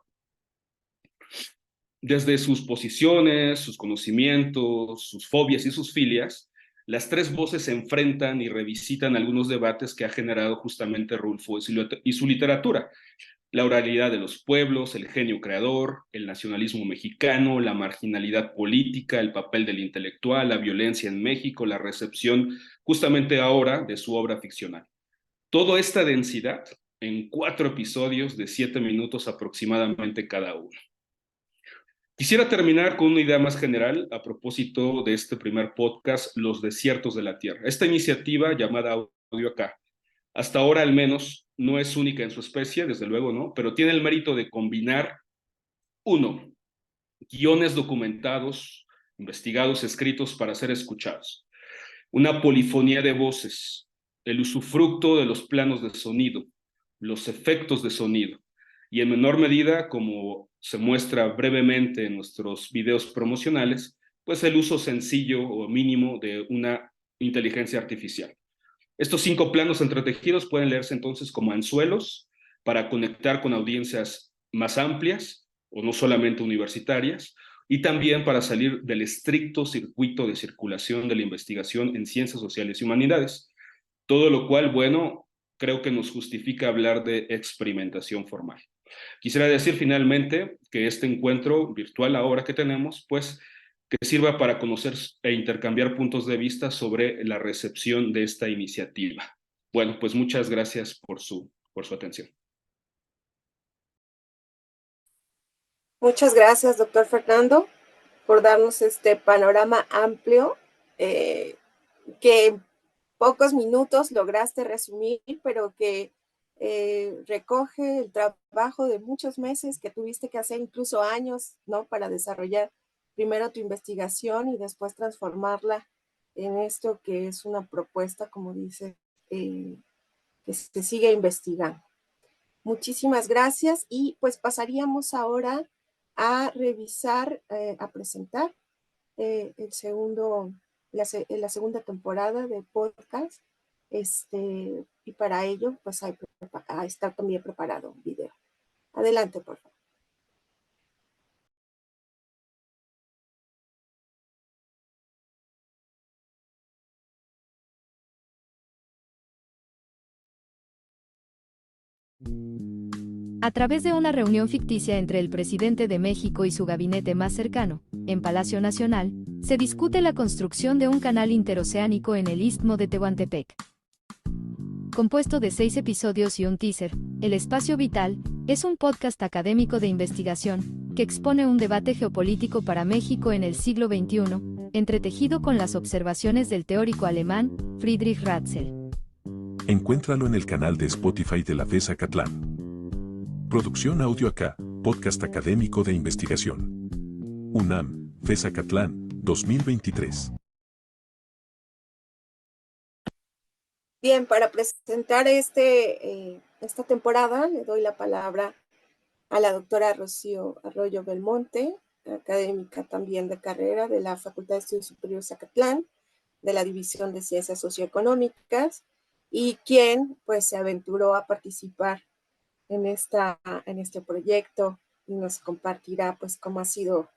Desde sus posiciones, sus conocimientos, sus fobias y sus filias, las tres voces se enfrentan y revisitan algunos debates que ha generado justamente Rulfo y su literatura. La oralidad de los pueblos, el genio creador, el nacionalismo mexicano, la marginalidad política, el papel del intelectual, la violencia en México, la recepción justamente ahora de su obra ficcional. Toda esta densidad en 4 episodios de 7 minutos aproximadamente cada uno. Quisiera terminar con una idea más general a propósito de este primer podcast, Los Desiertos de la Tierra. Esta iniciativa llamada Audio Acá, hasta ahora al menos, no es única en su especie, desde luego, ¿no? Pero tiene el mérito de combinar, uno, guiones documentados, investigados, escritos para ser escuchados. Una polifonía de voces, el usufructo de los planos de sonido, los efectos de sonido, y en menor medida, como se muestra brevemente en nuestros videos promocionales, pues el uso sencillo o mínimo de una inteligencia artificial. Estos 5 planos entretejidos pueden leerse entonces como anzuelos para conectar con audiencias más amplias o no solamente universitarias, y también para salir del estricto circuito de circulación de la investigación en ciencias sociales y humanidades. Todo lo cual, bueno, creo que nos justifica hablar de experimentación formal. Quisiera decir finalmente que este encuentro virtual ahora que tenemos, pues que sirva para conocer e intercambiar puntos de vista sobre la recepción de esta iniciativa. Bueno, pues muchas gracias por su atención. Muchas gracias, doctor Fernando, por darnos este panorama amplio que en pocos minutos lograste resumir, pero que recoge el trabajo de muchos meses que tuviste que hacer, incluso años, ¿no? Para desarrollar primero tu investigación y después transformarla en esto que es una propuesta, como dice, que se sigue investigando. Muchísimas gracias y pues pasaríamos ahora a revisar, a presentar la segunda temporada de podcast. Y para ello, pues está también preparado un video. Adelante, por favor. A través de una reunión ficticia entre el presidente de México y su gabinete más cercano, en Palacio Nacional, se discute la construcción de un canal interoceánico en el Istmo de Tehuantepec. Compuesto de 6 episodios y un teaser, El Espacio Vital es un podcast académico de investigación que expone un debate geopolítico para México en el siglo XXI, entretejido con las observaciones del teórico alemán Friedrich Ratzel. Encuéntralo en el canal de Spotify de la FES Acatlán. Producción Audio Acá, podcast académico de investigación. UNAM, FES Acatlán, 2023. Bien, para presentar esta temporada le doy la palabra a la doctora Rocío Arroyo Belmonte, académica también de carrera de la Facultad de Estudios Superiores Acatlán, de la División de Ciencias Socioeconómicas, y quien pues se aventuró a participar en este proyecto y nos compartirá pues cómo ha sido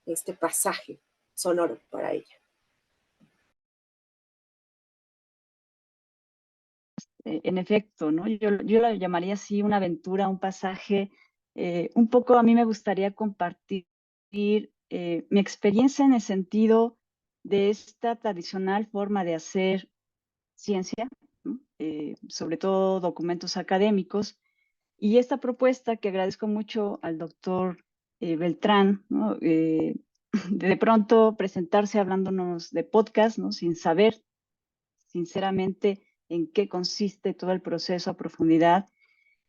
este pasaje sonoro para ella. En efecto, ¿no? Yo la llamaría así una aventura, un pasaje. Un poco a mí me gustaría compartir mi experiencia en el sentido de esta tradicional forma de hacer ciencia, ¿no? Sobre todo documentos académicos, y esta propuesta que agradezco mucho al doctor Beltrán, ¿no? De pronto presentarse hablándonos de podcast, ¿no? Sin saber sinceramente en qué consiste todo el proceso a profundidad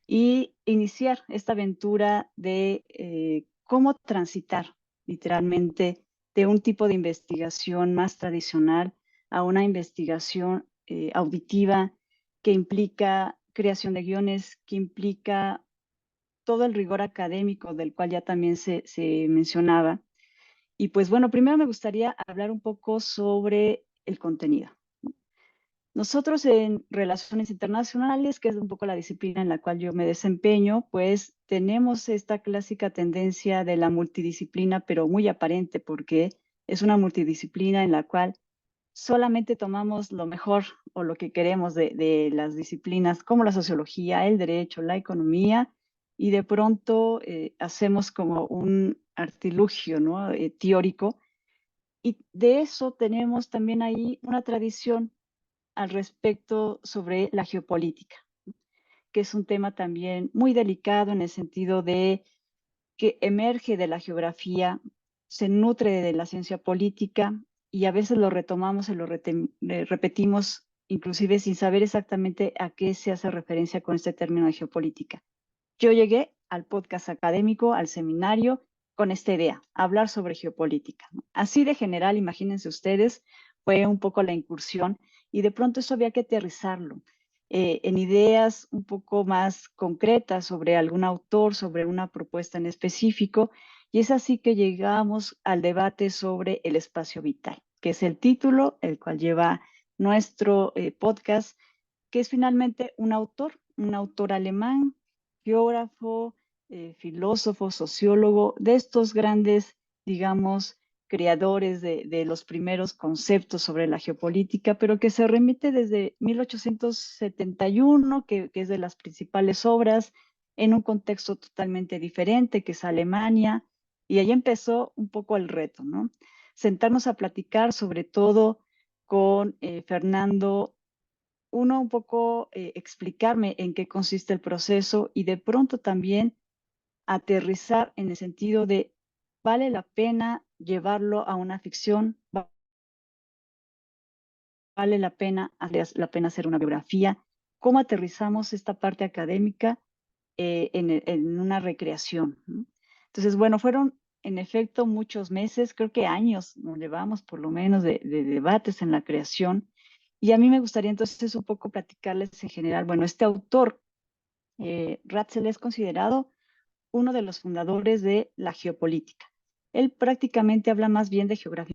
y iniciar esta aventura de cómo transitar literalmente de un tipo de investigación más tradicional a una investigación auditiva que implica creación de guiones, que implica todo el rigor académico del cual ya también se mencionaba, Y pues bueno, primero me gustaría hablar un poco sobre el contenido. Nosotros en Relaciones Internacionales, que es un poco la disciplina en la cual yo me desempeño, pues tenemos esta clásica tendencia de la multidisciplina, pero muy aparente, porque es una multidisciplina en la cual solamente tomamos lo mejor o lo que queremos de las disciplinas como la sociología, el derecho, la economía, y de pronto hacemos como un artilugio, ¿no? Teórico. Y de eso tenemos también ahí una tradición al respecto sobre la geopolítica, que es un tema también muy delicado en el sentido de que emerge de la geografía, se nutre de la ciencia política y a veces lo retomamos y lo repetimos inclusive sin saber exactamente a qué se hace referencia con este término de geopolítica. Yo llegué al podcast académico, al seminario, con esta idea, hablar sobre geopolítica. Así de general, imagínense ustedes, fue un poco la incursión y de pronto eso había que aterrizarlo en ideas un poco más concretas sobre algún autor, sobre una propuesta en específico, y es así que llegamos al debate sobre el espacio vital, que es el título, el cual lleva nuestro podcast, que es finalmente un autor alemán, geógrafo, filósofo, sociólogo, de estos grandes, digamos, creadores de los primeros conceptos sobre la geopolítica, pero que se remite desde 1871, que es de las principales obras, en un contexto totalmente diferente, que es Alemania, y ahí empezó un poco el reto, ¿no? Sentarnos a platicar sobre todo con Fernando, uno un poco explicarme en qué consiste el proceso y de pronto también aterrizar en el sentido de, ¿vale la pena llevarlo a una ficción? ¿Vale la pena hacer una biografía? ¿Cómo aterrizamos esta parte académica en una recreación, ¿no? Entonces, bueno, fueron en efecto muchos meses, creo que años nos llevamos por lo menos de debates en la creación. Y a mí me gustaría entonces un poco platicarles en general. Bueno, este autor, Ratzel, es considerado uno de los fundadores de la geopolítica. Él prácticamente habla más bien de geografía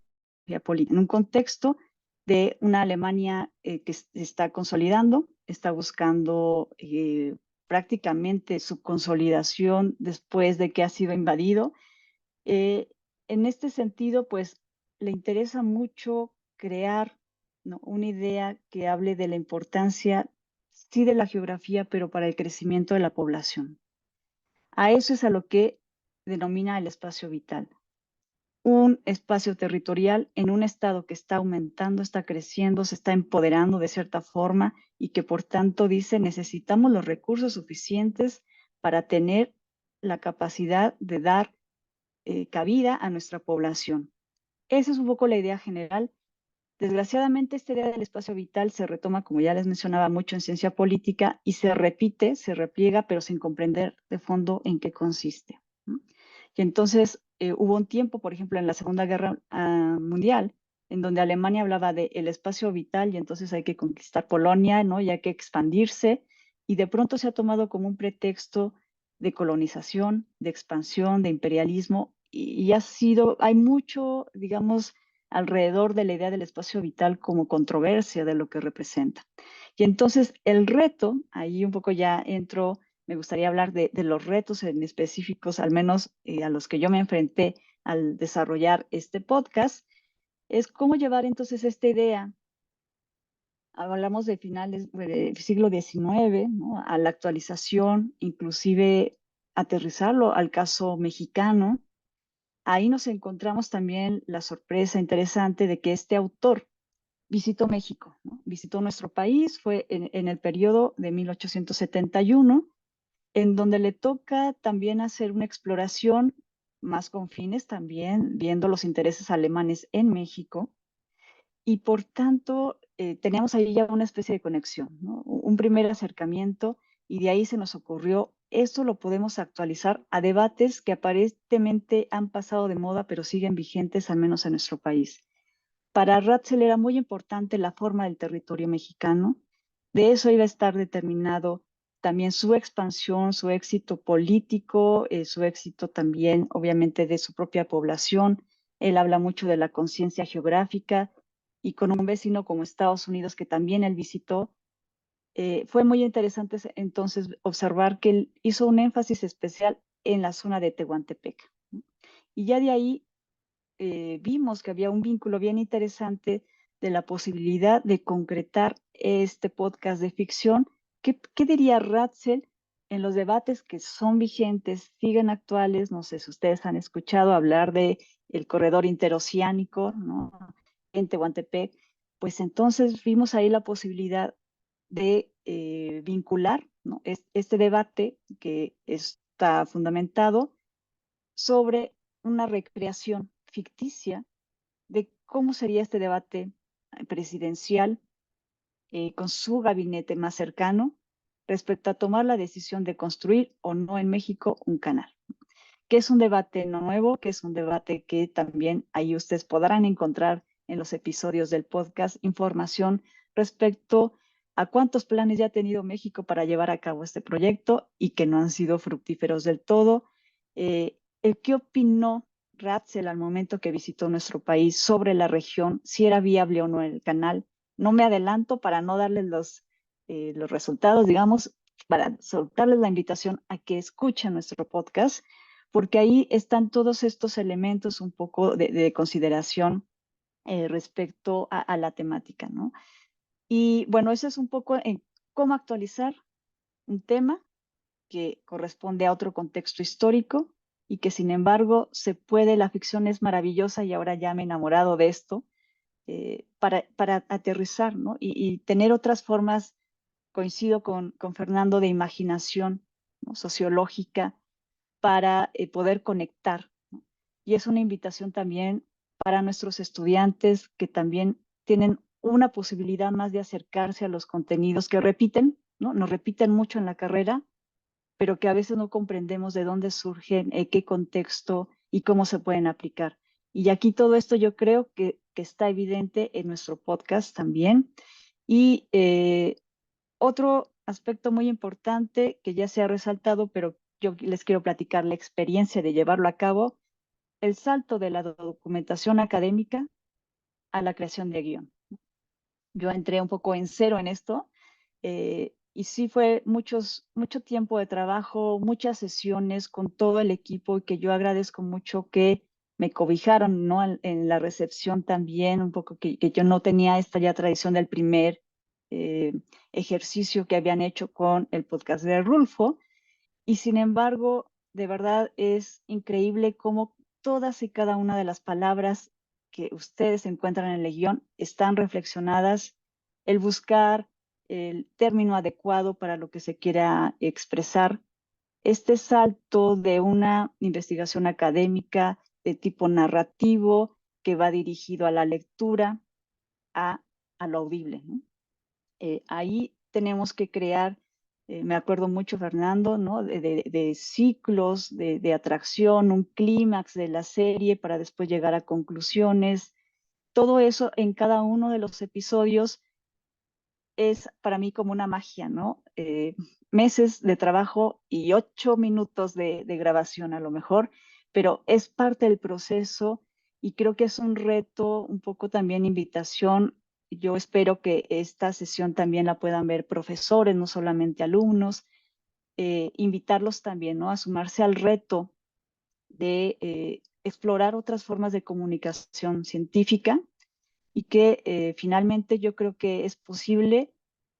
política, en un contexto de una Alemania que se está consolidando, está buscando prácticamente su consolidación después de que ha sido invadido. En este sentido, pues le interesa mucho crear, ¿no?, una idea que hable de la importancia, sí, de la geografía, pero para el crecimiento de la población. A eso es a lo que denomina el espacio vital. Un espacio territorial en un estado que está aumentando, está creciendo, se está empoderando de cierta forma y que por tanto dice necesitamos los recursos suficientes para tener la capacidad de dar cabida a nuestra población. Esa es un poco la idea general. Desgraciadamente, esta idea del espacio vital se retoma, como ya les mencionaba, mucho en ciencia política y se repite, se repliega, pero sin comprender de fondo en qué consiste, ¿no? Y entonces hubo un tiempo, por ejemplo, en la Segunda Guerra Mundial, en donde Alemania hablaba del espacio vital y entonces hay que conquistar Polonia, ¿no? Y hay que expandirse, y de pronto se ha tomado como un pretexto de colonización, de expansión, de imperialismo, y hay mucho, digamos, alrededor de la idea del espacio vital como controversia de lo que representa. Y entonces el reto, ahí un poco ya entro, me gustaría hablar de los retos en específicos, al menos a los que yo me enfrenté al desarrollar este podcast, es cómo llevar entonces esta idea, hablamos de finales del siglo XIX, ¿no?, a la actualización, inclusive aterrizarlo al caso mexicano. Ahí nos encontramos también la sorpresa interesante de que este autor visitó México, ¿no? Visitó nuestro país, fue en el periodo de 1871, en donde le toca también hacer una exploración más con fines también, viendo los intereses alemanes en México, y por tanto teníamos ahí ya una especie de conexión, ¿no? Un primer acercamiento, y de ahí se nos ocurrió, esto lo podemos actualizar a debates que aparentemente han pasado de moda, pero siguen vigentes, al menos en nuestro país. Para Ratzel era muy importante la forma del territorio mexicano. De eso iba a estar determinado también su expansión, su éxito político, su éxito también, obviamente, de su propia población, Él habla mucho de la conciencia geográfica y con un vecino como Estados Unidos que también él visitó. Fue muy interesante entonces observar que él hizo un énfasis especial en la zona de Tehuantepec. Y ya de ahí vimos que había un vínculo bien interesante de la posibilidad de concretar este podcast de ficción. ¿Qué diría Ratzel en los debates que son vigentes, siguen actuales? No sé si ustedes han escuchado hablar de el corredor interoceánico, ¿no?, en Tehuantepec. Pues entonces vimos ahí la posibilidad de vincular, ¿no?, este debate que está fundamentado sobre una recreación ficticia de cómo sería este debate presidencial con su gabinete más cercano respecto a tomar la decisión de construir o no en México un canal. Que es un debate no nuevo, que es un debate que también ahí ustedes podrán encontrar en los episodios del podcast información respecto a cuántos planes ya ha tenido México para llevar a cabo este proyecto y que no han sido fructíferos del todo. ¿Qué opinó Ratzel al momento que visitó nuestro país sobre la región, si era viable o no el canal? No me adelanto para no darles los resultados, digamos, para soltarles la invitación a que escuchen nuestro podcast, porque ahí están todos estos elementos un poco de consideración respecto a la temática, ¿no? Y bueno, eso es un poco en cómo actualizar un tema que corresponde a otro contexto histórico y que sin embargo la ficción es maravillosa y ahora ya me he enamorado de esto, para aterrizar, ¿no? Y tener otras formas, coincido con Fernando, de imaginación, ¿no?, sociológica, para poder conectar, ¿no? Y es una invitación también para nuestros estudiantes que también tienen una posibilidad más de acercarse a los contenidos que repiten, ¿no? Nos repiten mucho en la carrera, pero que a veces no comprendemos de dónde surgen, qué contexto y cómo se pueden aplicar. Y aquí todo esto yo creo que está evidente en nuestro podcast también. Y otro aspecto muy importante que ya se ha resaltado, pero yo les quiero platicar la experiencia de llevarlo a cabo, el salto de la documentación académica a la creación de guión. Yo entré un poco en cero en esto, y sí fue mucho tiempo de trabajo, muchas sesiones con todo el equipo, y que yo agradezco mucho que me cobijaron, ¿no?, en la recepción también, un poco que yo no tenía esta ya tradición del primer ejercicio que habían hecho con el podcast de Rulfo. Y sin embargo, de verdad es increíble cómo todas y cada una de las palabras que ustedes encuentran en el guión están reflexionadas, el buscar el término adecuado para lo que se quiera expresar. Este salto de una investigación académica de tipo narrativo que va dirigido a la lectura a lo audible, ¿no? Ahí tenemos que crear, me acuerdo mucho, Fernando, ¿no?, de ciclos de atracción, un clímax de la serie para después llegar a conclusiones. Todo eso en cada uno de los episodios es para mí como una magia, ¿no? Meses de trabajo y 8 minutos de grabación a lo mejor, pero es parte del proceso y creo que es un reto, un poco también invitación. Yo espero que esta sesión también la puedan ver profesores, no solamente alumnos, invitarlos también, ¿no?, a sumarse al reto de explorar otras formas de comunicación científica y que finalmente yo creo que es posible.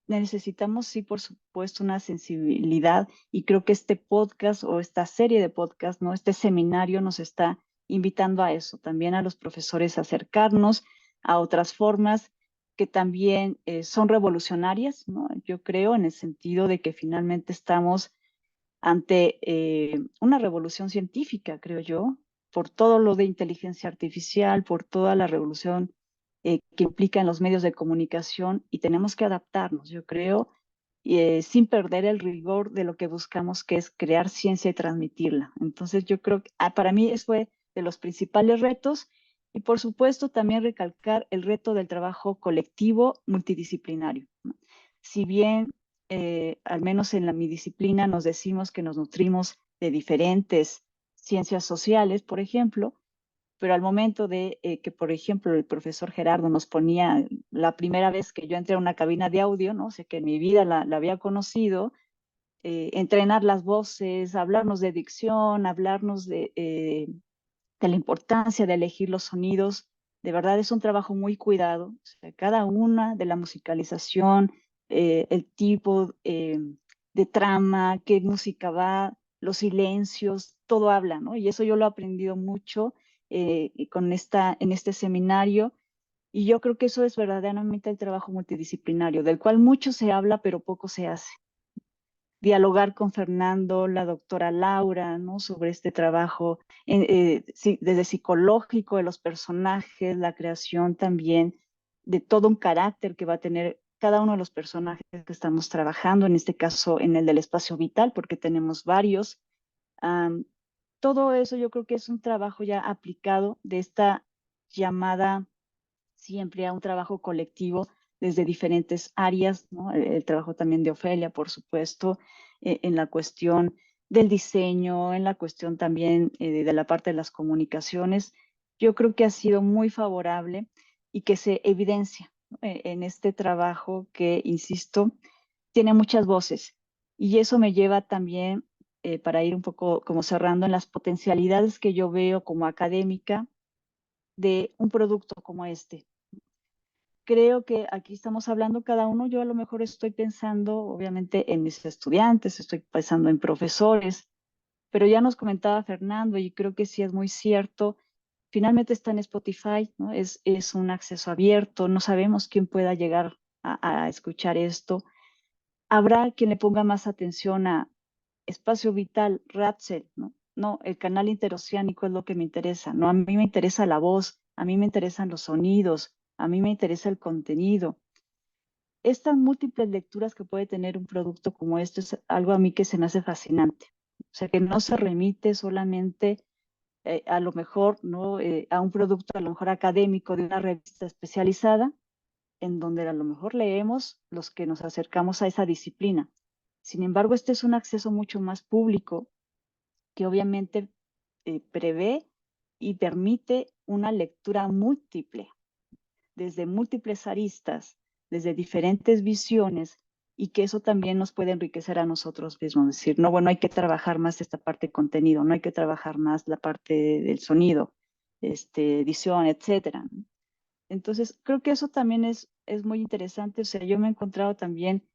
Necesitamos, sí, por supuesto, una sensibilidad, y creo que este podcast o esta serie de podcast, ¿no?, este seminario nos está invitando a eso, también a los profesores a acercarnos a otras formas que también son revolucionarias, ¿no? Yo creo, en el sentido de que finalmente estamos ante una revolución científica, creo yo, por todo lo de inteligencia artificial, por toda la revolución que implica en los medios de comunicación, y tenemos que adaptarnos, yo creo, sin perder el rigor de lo que buscamos, que es crear ciencia y transmitirla. Entonces yo creo que para mí eso fue de los principales retos, y por supuesto también recalcar el reto del trabajo colectivo multidisciplinario, ¿no? Si bien al menos en mi disciplina nos decimos que nos nutrimos de diferentes ciencias sociales, por ejemplo, pero al momento de que, por ejemplo, el profesor Gerardo nos ponía la primera vez que yo entré a una cabina de audio, ¿no? O sea, que en mi vida la había conocido, entrenar las voces, hablarnos de dicción, hablarnos de la importancia de elegir los sonidos. De verdad es un trabajo muy cuidado. O sea, cada una de la musicalización, el tipo de trama, qué música va, los silencios, todo habla, ¿no? Y eso yo lo he aprendido mucho en este seminario. Y yo creo que eso es verdaderamente el trabajo multidisciplinario, del cual mucho se habla, pero poco se hace. Dialogar con Fernando, la doctora Laura, ¿no? Sobre este trabajo desde psicológico de los personajes, la creación también de todo un carácter que va a tener cada uno de los personajes que estamos trabajando, en este caso en el del espacio vital, porque tenemos varios. Todo eso yo creo que es un trabajo ya aplicado de esta llamada siempre a un trabajo colectivo desde diferentes áreas, ¿no? El trabajo también de Ofelia, por supuesto, en la cuestión del diseño, en la cuestión también de la parte de las comunicaciones. Yo creo que ha sido muy favorable y que se evidencia, ¿no? En este trabajo que, insisto, tiene muchas voces. Y eso me lleva también, para ir un poco como cerrando, en las potencialidades que yo veo como académica de un producto como este. Creo que aquí estamos hablando cada uno, yo a lo mejor estoy pensando obviamente en mis estudiantes, estoy pensando en profesores, pero ya nos comentaba Fernando y creo que sí es muy cierto, finalmente está en Spotify, ¿no? Es un acceso abierto, no sabemos quién pueda llegar a escuchar esto. Habrá quien le ponga más atención a Espacio Vital, Ratzel, ¿no? No, el canal interoceánico es lo que me interesa, no, a mí me interesa la voz, a mí me interesan los sonidos, a mí me interesa el contenido. Estas múltiples lecturas que puede tener un producto como este es algo a mí que se me hace fascinante. O sea, que no se remite solamente a lo mejor, ¿no? A un producto a lo mejor académico de una revista especializada, en donde a lo mejor leemos los que nos acercamos a esa disciplina. Sin embargo, este es un acceso mucho más público que obviamente prevé y permite una lectura múltiple, desde múltiples aristas, desde diferentes visiones, y que eso también nos puede enriquecer a nosotros mismos. Decir, no, bueno, hay que trabajar más esta parte de contenido, no hay que trabajar más la parte del sonido, edición, etcétera. Entonces, creo que eso también es muy interesante. O sea, yo me he encontrado también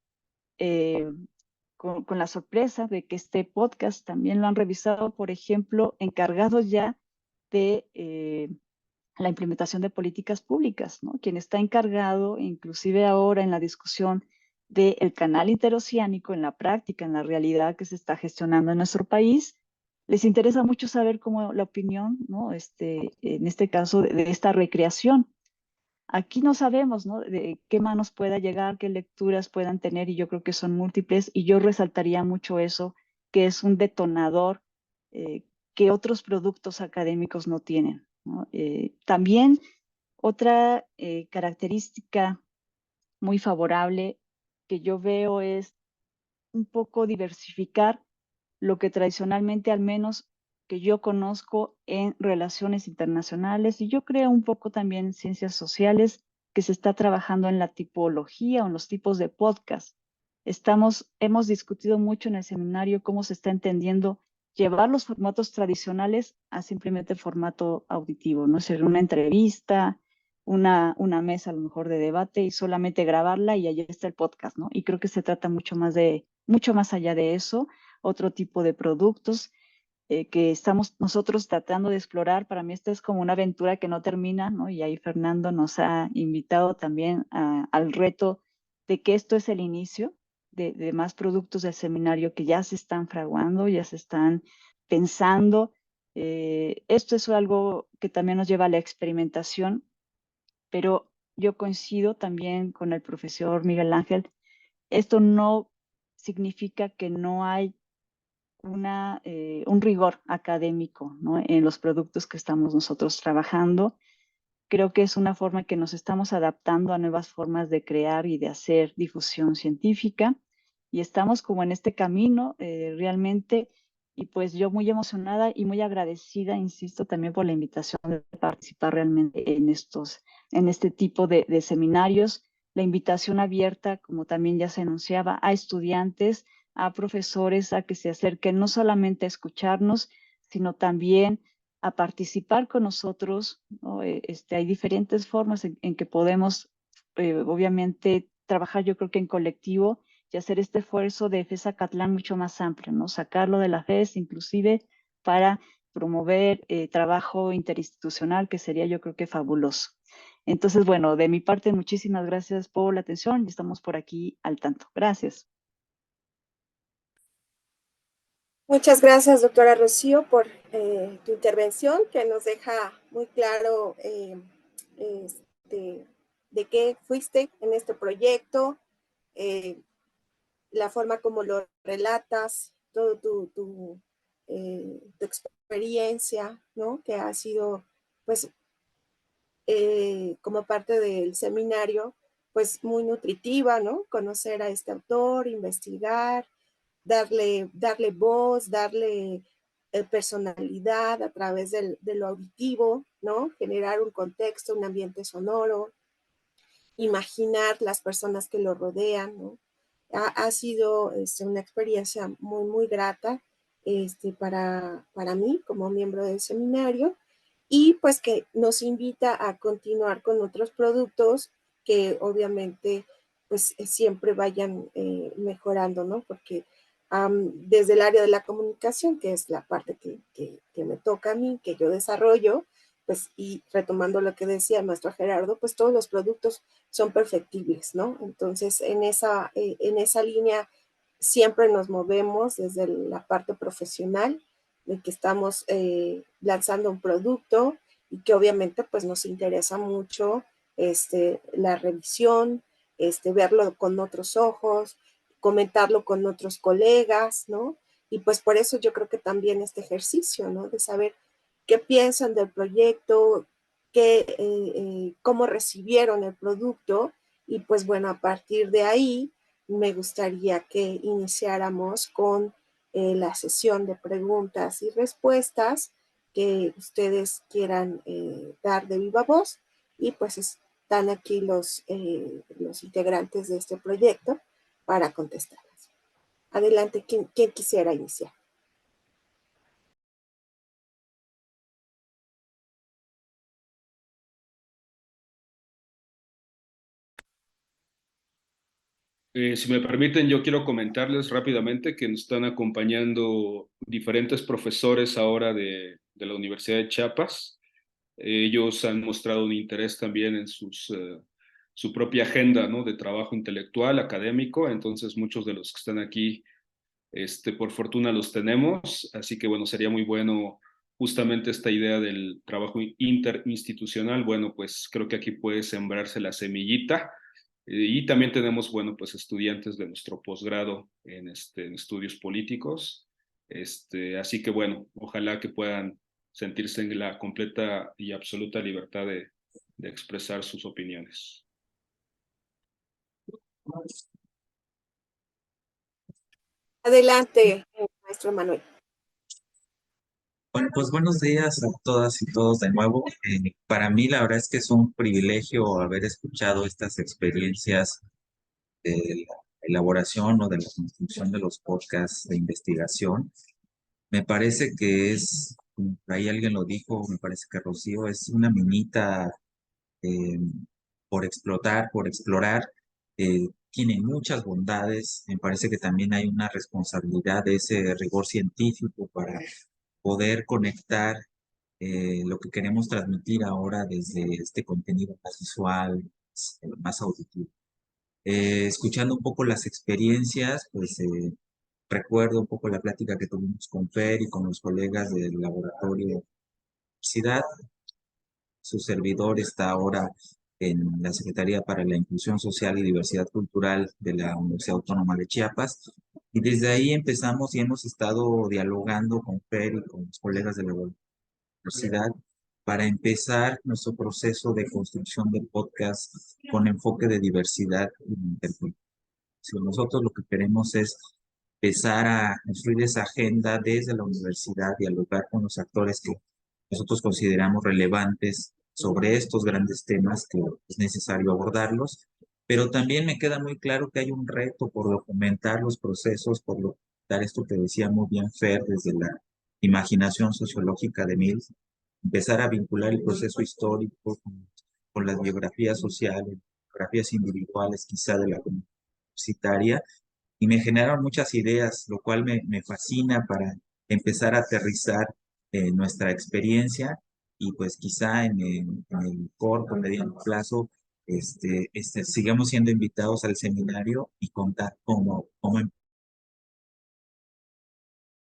con la sorpresa de que este podcast también lo han revisado, por ejemplo, encargados ya de la implementación de políticas públicas, ¿no? Quien está encargado, inclusive ahora en la discusión del canal interoceánico, en la práctica, en la realidad que se está gestionando en nuestro país, les interesa mucho saber cómo la opinión, ¿no? En este caso, de esta recreación. Aquí no sabemos, ¿no? De qué manos pueda llegar, qué lecturas puedan tener, y yo creo que son múltiples, y yo resaltaría mucho eso, que es un detonador que otros productos académicos no tienen, ¿no? También otra característica muy favorable que yo veo es un poco diversificar lo que tradicionalmente, al menos que yo conozco en relaciones internacionales, y yo creo un poco también en ciencias sociales, que se está trabajando en la tipología o en los tipos de podcast. Hemos discutido mucho en el seminario cómo se está entendiendo llevar los formatos tradicionales a simplemente formato auditivo, ¿no? Ser una entrevista, una mesa a lo mejor de debate y solamente grabarla y allá está el podcast, ¿no? Y creo que se trata mucho más allá de eso, otro tipo de productos que estamos nosotros tratando de explorar. Para mí esta es como una aventura que no termina, ¿no? Y ahí Fernando nos ha invitado también al reto de que esto es el inicio de más productos del seminario que ya se están fraguando, ya se están pensando. Esto es algo que también nos lleva a la experimentación, pero yo coincido también con el profesor Miguel Ángel. Esto no significa que no hay un rigor académico, ¿no? En los productos que estamos nosotros trabajando. Creo que es una forma que nos estamos adaptando a nuevas formas de crear y de hacer difusión científica, y estamos como en este camino realmente Y pues yo muy emocionada y muy agradecida, insisto, también por la invitación de participar realmente en este tipo de seminarios. La invitación abierta, como también ya se anunciaba, a estudiantes, a profesores, a que se acerquen no solamente a escucharnos, sino también a participar con nosotros, ¿no? Hay diferentes formas en que podemos, obviamente, trabajar, yo creo que en colectivo, y hacer este esfuerzo de FES Acatlán mucho más amplio, ¿no? Sacarlo de la FES inclusive para promover trabajo interinstitucional, que sería yo creo que fabuloso. Entonces, bueno, de mi parte, muchísimas gracias por la atención y estamos por aquí al tanto. Gracias. Muchas gracias, doctora Rocío, por tu intervención, que nos deja muy claro de qué fuiste en este proyecto, la forma como lo relatas, todo tu experiencia, ¿no? Que ha sido, pues, como parte del seminario, pues muy nutritiva, ¿no? Conocer a este autor, investigar, darle voz, darle personalidad a través de lo auditivo, ¿no? Generar un contexto, un ambiente sonoro, imaginar las personas que lo rodean, ¿no? Ha sido una experiencia muy, muy grata para mí como miembro del seminario y pues que nos invita a continuar con otros productos que obviamente pues siempre vayan mejorando, ¿no? Porque desde el área de la comunicación, que es la parte que me toca a mí, que yo desarrollo, pues y retomando lo que decía el maestro Gerardo, pues todos los productos son perfectibles, ¿no? Entonces, en esa línea siempre nos movemos desde la parte profesional, de que estamos lanzando un producto y que obviamente pues nos interesa mucho la revisión, verlo con otros ojos, comentarlo con otros colegas, ¿no? Y pues por eso yo creo que también este ejercicio, ¿no? De saber qué piensan del proyecto, cómo recibieron el producto y pues bueno, a partir de ahí me gustaría que iniciáramos con la sesión de preguntas y respuestas que ustedes quieran dar de viva voz y pues están aquí los integrantes de este proyecto para contestarlas. Adelante, ¿quién quisiera iniciar? Si me permiten, yo quiero comentarles rápidamente que nos están acompañando diferentes profesores ahora de la Universidad de Chiapas. Ellos han mostrado un interés también en su propia agenda, ¿no? De trabajo intelectual, académico. Entonces, muchos de los que están aquí, por fortuna los tenemos. Así que, bueno, sería muy bueno justamente esta idea del trabajo interinstitucional. Bueno, pues creo que aquí puede sembrarse la semillita. Y también tenemos, bueno, pues estudiantes de nuestro posgrado en estudios políticos. Así que, bueno, ojalá que puedan sentirse en la completa y absoluta libertad de expresar sus opiniones. Adelante, maestro Manuel. Bueno, pues buenos días a todas y todos de nuevo. Para mí la verdad es que es un privilegio haber escuchado estas experiencias de la elaboración o de la construcción de los podcasts de investigación. Me parece que es, como por ahí alguien lo dijo, me parece que Rocío es una minita eh, por explotar, por explorar. Tiene muchas bondades. Me parece que también hay una responsabilidad de ese rigor científico para poder conectar lo que queremos transmitir ahora desde este contenido más visual, más auditivo. Escuchando un poco las experiencias, pues recuerdo un poco la plática que tuvimos con Fer y con los colegas del laboratorio de la universidad. Su servidor está ahora en la Secretaría para la Inclusión Social y Diversidad Cultural de la Universidad Autónoma de Chiapas. Y desde ahí empezamos y hemos estado dialogando con Fer y con los colegas de la universidad para empezar nuestro proceso de construcción del podcast con enfoque de diversidad y interculturalidad. Si nosotros lo que queremos es empezar a construir esa agenda desde la universidad, dialogar con los actores que nosotros consideramos relevantes sobre estos grandes temas que es necesario abordarlos, pero también me queda muy claro que hay un reto por documentar los procesos, por documentar esto que decía muy bien Fer, desde la imaginación sociológica de Mills, empezar a vincular el proceso histórico con las biografías sociales, biografías individuales quizá de la comunidad universitaria, y me generaron muchas ideas, lo cual me fascina para empezar a aterrizar nuestra experiencia y pues quizá en el corto, mediano plazo, sigamos siendo invitados al seminario y contar cómo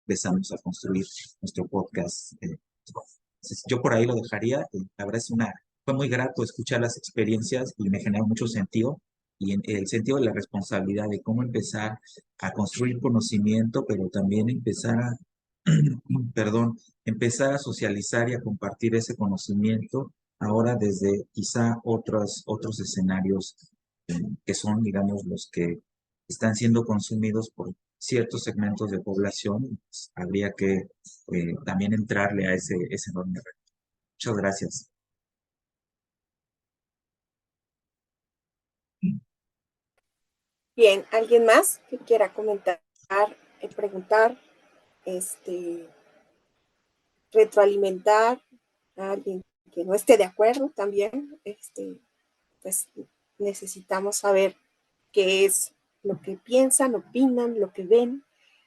empezamos a construir nuestro podcast. Entonces, yo por ahí lo dejaría. La verdad fue muy grato escuchar las experiencias y me generó mucho sentido. Y en el sentido de la responsabilidad de cómo empezar a construir conocimiento, pero también empezar a, perdón, empezar a socializar y a compartir ese conocimiento ahora desde quizá otros escenarios que son, digamos, los que están siendo consumidos por ciertos segmentos de población. Pues, habría que también entrarle a ese enorme reto. Muchas gracias. Bien, ¿alguien más que quiera comentar, preguntar, retroalimentar a alguien que no esté de acuerdo también? Pues necesitamos saber qué es lo que piensan, opinan, lo que ven.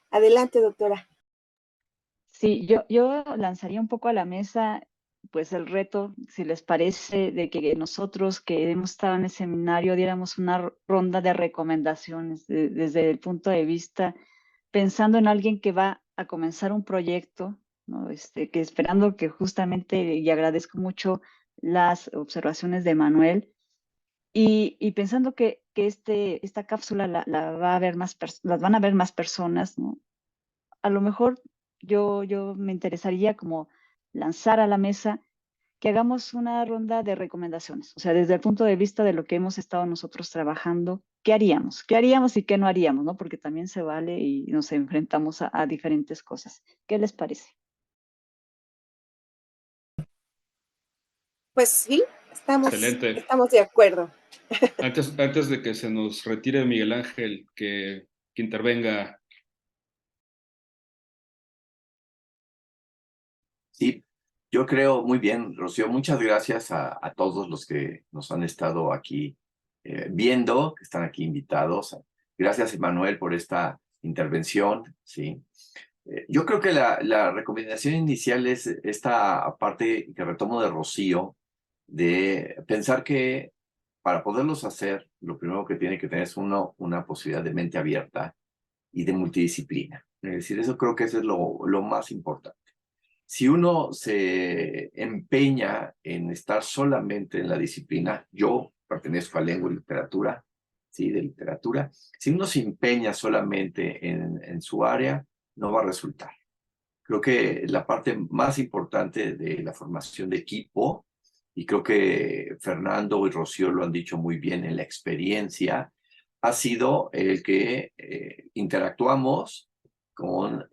Adelante, doctora. Sí, yo lanzaría un poco a la mesa pues el reto, si les parece, de que nosotros que hemos estado en el seminario diéramos una ronda de recomendaciones desde el punto de vista, pensando en alguien que va a comenzar un proyecto, ¿no? Que esperando que justamente, y agradezco mucho las observaciones de Manuel, y pensando que esta cápsula la va a ver las van a ver más personas, ¿no? A lo mejor yo me interesaría como lanzar a la mesa que hagamos una ronda de recomendaciones, o sea, desde el punto de vista de lo que hemos estado nosotros trabajando, ¿qué haríamos? ¿Qué haríamos y qué no haríamos? ¿No? Porque también se vale y nos enfrentamos a diferentes cosas. ¿Qué les parece? Pues sí, Excelente. estamos de acuerdo. Antes de que se nos retire Miguel Ángel, que intervenga. Sí, yo creo muy bien, Rocío. Muchas gracias a todos los que nos han estado aquí viendo, que están aquí invitados. Gracias, Emanuel, por esta intervención. Sí. Yo creo que la recomendación inicial es esta parte que retomo de Rocío, de pensar que para poderlos hacer, lo primero que tiene que tener es una posibilidad de mente abierta y de multidisciplina. Es decir, eso creo que eso es lo más importante. Si uno se empeña en estar solamente en la disciplina, yo pertenezco a lengua y literatura, ¿sí? De literatura. Si uno se empeña solamente en su área, no va a resultar. Creo que la parte más importante de la formación de equipo, y creo que Fernando y Rocío lo han dicho muy bien en la experiencia, ha sido el que interactuamos con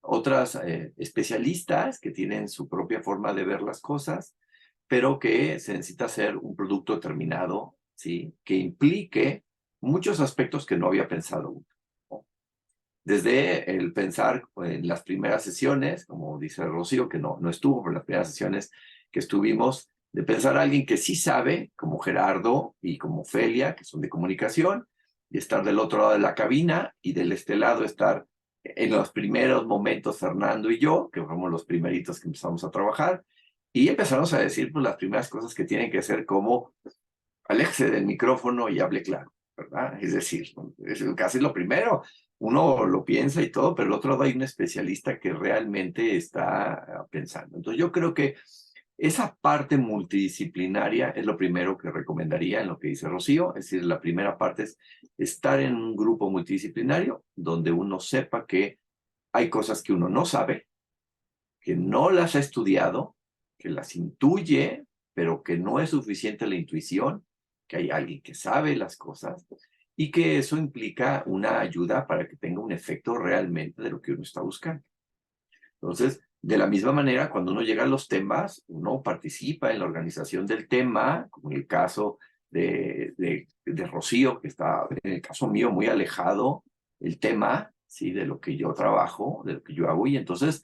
otras especialistas que tienen su propia forma de ver las cosas, pero que se necesita hacer un producto terminado, ¿sí? Que implique muchos aspectos que no había pensado, ¿no? Desde el pensar en las primeras sesiones, como dice Rocío, que no estuvo, pero las primeras sesiones que estuvimos, de pensar a alguien que sí sabe, como Gerardo y como Ofelia, que son de comunicación, y estar del otro lado de la cabina, y del este lado estar en los primeros momentos Fernando y yo, que fuimos los primeritos que empezamos a trabajar, y empezamos a decir pues, las primeras cosas que tienen que ser como aléjese del micrófono y hable claro, ¿verdad? Es decir, es casi lo primero. Uno lo piensa y todo, pero al otro lado hay un especialista que realmente está pensando. Entonces yo creo que esa parte multidisciplinaria es lo primero que recomendaría en lo que dice Rocío. Es decir, la primera parte es estar en un grupo multidisciplinario donde uno sepa que hay cosas que uno no sabe, que no las ha estudiado, que las intuye, pero que no es suficiente la intuición, que hay alguien que sabe las cosas y que eso implica una ayuda para que tenga un efecto realmente de lo que uno está buscando. Entonces, de la misma manera, cuando uno llega a los temas, uno participa en la organización del tema, como en el caso de Rocío, que está, en el caso mío, muy alejado el tema, ¿sí? De lo que yo trabajo, de lo que yo hago, y entonces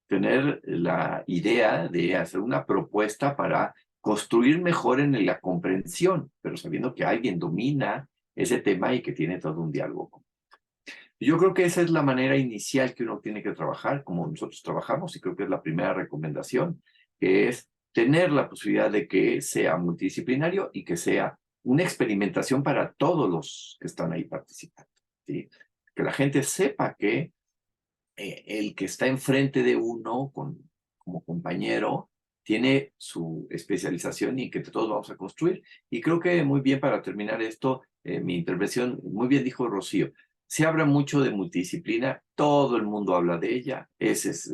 tener la idea de hacer una propuesta para construir mejor en la comprensión, pero sabiendo que alguien domina ese tema y que tiene todo un diálogo. Yo creo que esa es la manera inicial que uno tiene que trabajar, como nosotros trabajamos, y creo que es la primera recomendación, que es tener la posibilidad de que sea multidisciplinario y que sea una experimentación para todos los que están ahí participando, ¿sí? Que la gente sepa que el que está enfrente de uno como compañero tiene su especialización y que todos vamos a construir. Y creo que muy bien para terminar esto, mi intervención, muy bien dijo Rocío, se habla mucho de multidisciplina, todo el mundo habla de ella, ese es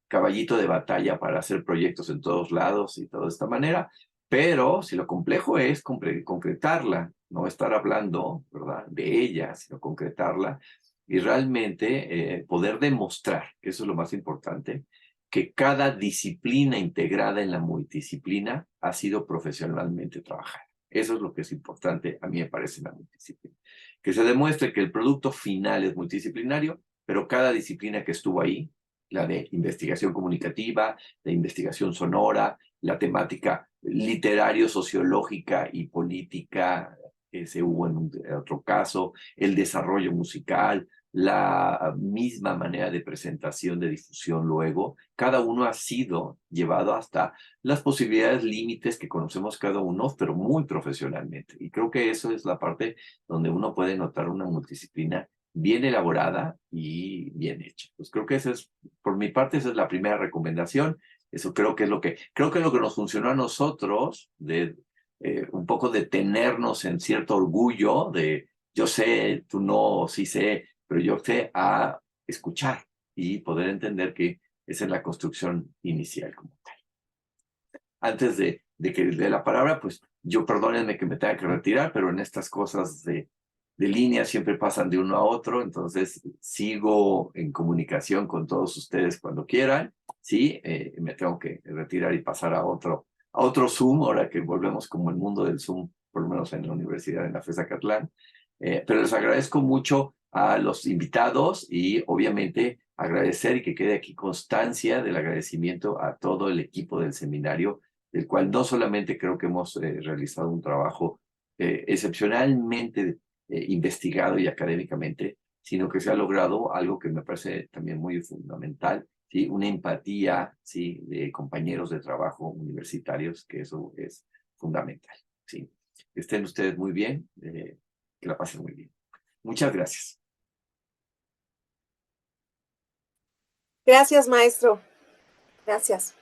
caballito de batalla para hacer proyectos en todos lados y todo de esta manera, pero si lo complejo es concretarla, no estar hablando, ¿verdad?, de ella, sino concretarla y realmente poder demostrar, que eso es lo más importante, que cada disciplina integrada en la multidisciplina ha sido profesionalmente trabajada. Eso es lo que es importante, a mí me parece, en la multidisciplina. Que se demuestre que el producto final es multidisciplinario, pero cada disciplina que estuvo ahí, la de investigación comunicativa, la investigación sonora, la temática literario-sociológica y política, que se hubo en otro caso, el desarrollo musical, la misma manera de presentación, de difusión luego, cada uno ha sido llevado hasta las posibilidades límites que conocemos cada uno, pero muy profesionalmente. Y creo que eso es la parte donde uno puede notar una multidisciplina bien elaborada y bien hecha. Pues creo que esa es, por mi parte, esa es la primera recomendación. Eso creo que es lo que nos funcionó a nosotros, de un poco detenernos en cierto orgullo de yo sé, tú no, sí sé, pero yo sé a escuchar y poder entender que esa es la construcción inicial como tal. Antes de que dé la palabra, pues yo perdónenme que me tenga que retirar, pero en estas cosas de línea siempre pasan de uno a otro, entonces sigo en comunicación con todos ustedes cuando quieran, ¿sí? Me tengo que retirar y pasar a otro Zoom, ahora que volvemos como el mundo del Zoom, por lo menos en la universidad, en la FES Acatlán. Pero les agradezco mucho a los invitados y obviamente agradecer y que quede aquí constancia del agradecimiento a todo el equipo del seminario, del cual no solamente creo que hemos realizado un trabajo excepcionalmente investigado y académicamente, sino que se ha logrado algo que me parece también muy fundamental, ¿sí? Una empatía, ¿sí?, de compañeros de trabajo universitarios, que eso es fundamental, ¿sí? Que estén ustedes muy bien, que la pasen muy bien. Muchas gracias. Gracias, maestro. Gracias.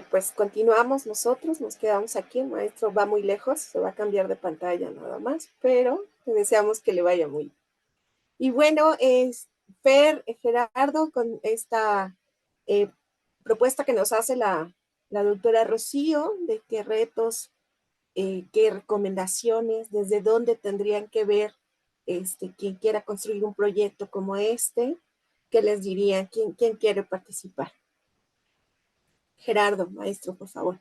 Pues continuamos nosotros, nos quedamos aquí. El maestro va muy lejos, se va a cambiar de pantalla nada más, pero le deseamos que le vaya muy bien. Y bueno, Fer, Gerardo, con esta propuesta que nos hace la doctora Rocío, de qué retos, qué recomendaciones, desde dónde tendrían que ver quien quiera construir un proyecto como este, ¿qué les dirían? ¿Quién quiere participar? Gerardo, maestro, por favor.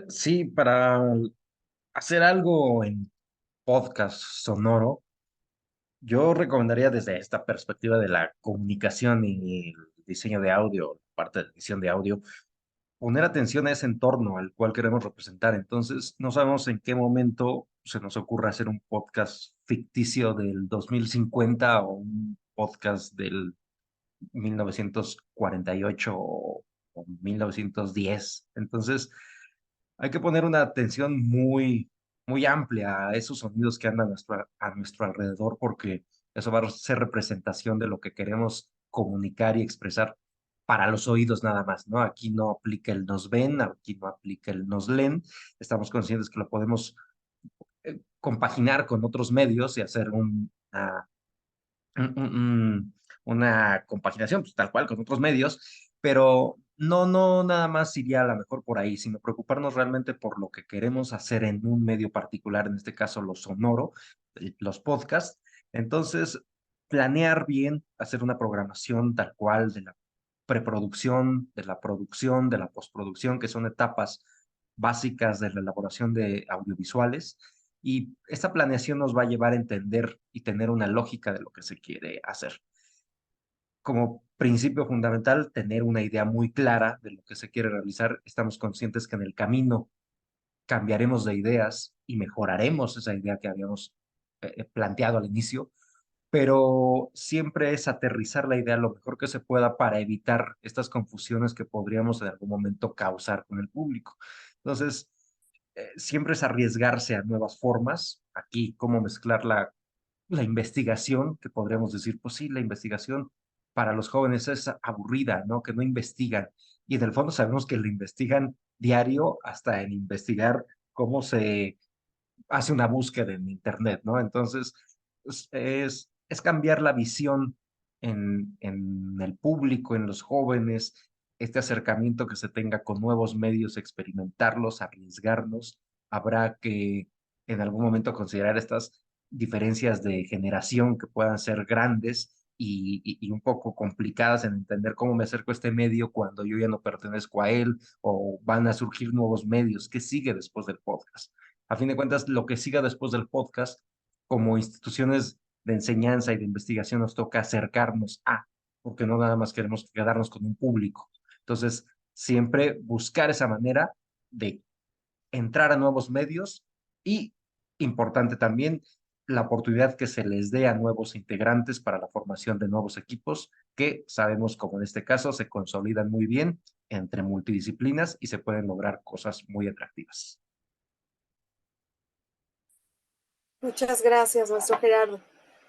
Sí, para hacer algo en podcast sonoro, yo recomendaría desde esta perspectiva de la comunicación y el diseño de audio, parte de edición de audio, poner atención a ese entorno al cual queremos representar. Entonces, no sabemos en qué momento se nos ocurre hacer un podcast ficticio del 2050 o un podcast del 1948 o 1910. Entonces, hay que poner una atención muy amplia a esos sonidos que andan a nuestro alrededor, porque eso va a ser representación de lo que queremos comunicar y expresar para los oídos nada más, ¿no? Aquí no aplica el nos ven, aquí no aplica el nos leen. Estamos conscientes que lo podemos compaginar con otros medios y hacer una compaginación, pues, tal cual, con otros medios, pero no nada más iría a lo mejor por ahí, sino preocuparnos realmente por lo que queremos hacer en un medio particular, en este caso lo sonoro, los podcasts. Entonces, planear bien, hacer una programación tal cual de la preproducción, de la producción, de la postproducción, que son etapas básicas de la elaboración de audiovisuales. Y esta planeación nos va a llevar a entender y tener una lógica de lo que se quiere hacer. Como principio fundamental, tener una idea muy clara de lo que se quiere realizar. Estamos conscientes que en el camino cambiaremos de ideas y mejoraremos esa idea que habíamos planteado al inicio, pero siempre es aterrizar la idea lo mejor que se pueda para evitar estas confusiones que podríamos en algún momento causar con el público. Entonces, siempre es arriesgarse a nuevas formas. Aquí, cómo mezclar la investigación, que podríamos decir, pues sí, la investigación para los jóvenes es aburrida, ¿no? Que no investigan. Y en el fondo sabemos que lo investigan diario hasta en investigar cómo se hace una búsqueda en Internet, ¿no? Entonces, es cambiar la visión en el público, en los jóvenes, este acercamiento que se tenga con nuevos medios, experimentarlos, arriesgarnos. Habrá que en algún momento considerar estas diferencias de generación que puedan ser grandes y un poco complicadas en entender cómo me acerco a este medio cuando yo ya no pertenezco a él o van a surgir nuevos medios. ¿Qué sigue después del podcast? A fin de cuentas, lo que siga después del podcast, como instituciones de enseñanza y de investigación, nos toca acercarnos a, porque no nada más queremos quedarnos con un público. Entonces, siempre buscar esa manera de entrar a nuevos medios y, importante también, la oportunidad que se les dé a nuevos integrantes para la formación de nuevos equipos que sabemos, como en este caso, se consolidan muy bien entre multidisciplinas y se pueden lograr cosas muy atractivas. Muchas gracias, maestro Gerardo.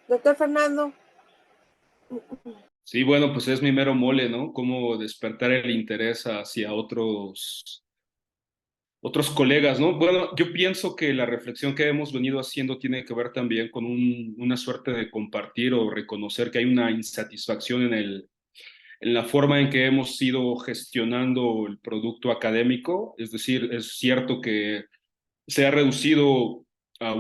Doctor Fernando. Sí, bueno, pues es mi mero mole, ¿no? Cómo despertar el interés hacia otros colegas, ¿no? Bueno, yo pienso que la reflexión que hemos venido haciendo tiene que ver también con una suerte de compartir o reconocer que hay una insatisfacción en la forma en que hemos ido gestionando el producto académico. Es decir, es cierto que se ha reducido a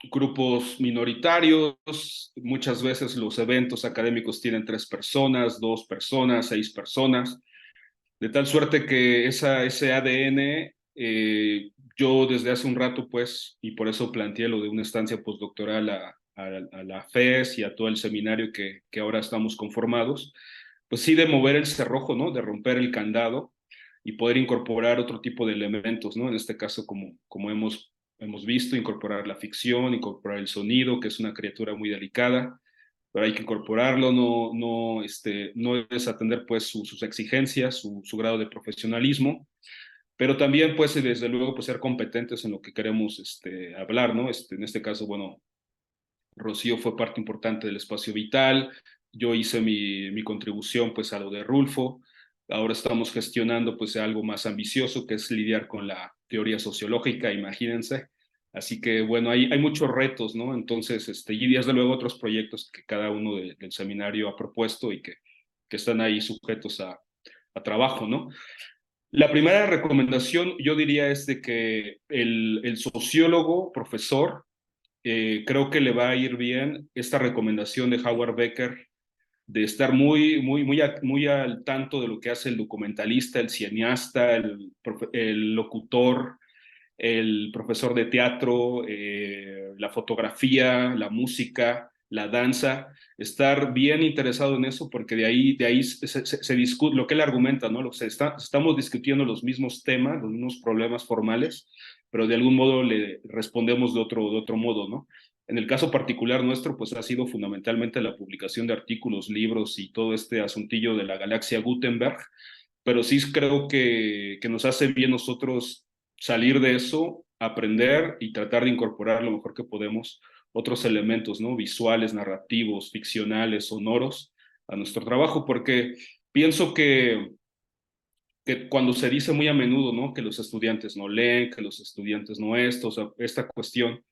grupos minoritarios. Muchas veces los eventos académicos tienen 3 personas, 2 personas, 6 personas, de tal suerte que ese ADN, yo desde hace un rato, pues, y por eso planteé lo de una estancia postdoctoral a la FES y a todo el seminario que ahora estamos conformados, pues sí, de mover el cerrojo, ¿no? De romper el candado y poder incorporar otro tipo de elementos, ¿no? En este caso, como hemos visto, incorporar la ficción, incorporar el sonido, que es una criatura muy delicada, pero hay que incorporarlo, no es atender pues sus exigencias, su grado de profesionalismo, pero también pues desde luego pues ser competentes en lo que queremos hablar, ¿no? En este caso, bueno, Rocío fue parte importante del espacio vital, yo hice mi contribución pues a lo de Rulfo, ahora estamos gestionando pues algo más ambicioso que es lidiar con la teoría sociológica, imagínense. Así que bueno, hay muchos retos, ¿no? Entonces, y desde luego otros proyectos que cada uno del seminario ha propuesto y que están ahí sujetos a trabajo, ¿no? La primera recomendación yo diría es de que el sociólogo, profesor, creo que le va a ir bien esta recomendación de Howard Becker de estar muy al tanto de lo que hace el documentalista, el cineasta, el locutor, el profesor de teatro, la fotografía, la música, la danza, estar bien interesado en eso porque de ahí se discute lo que él argumenta, ¿no? Estamos discutiendo los mismos temas, los mismos problemas formales, pero de algún modo le respondemos de otro modo, ¿no? En el caso particular nuestro, pues ha sido fundamentalmente la publicación de artículos, libros y todo este asuntillo de la galaxia Gutenberg, pero sí creo que nos hace bien nosotros salir de eso, aprender y tratar de incorporar lo mejor que podemos otros elementos, ¿no? Visuales, narrativos, ficcionales, sonoros a nuestro trabajo, porque pienso que cuando se dice muy a menudo, ¿no? Que los estudiantes no leen, que los estudiantes no esto, o sea, esta cuestión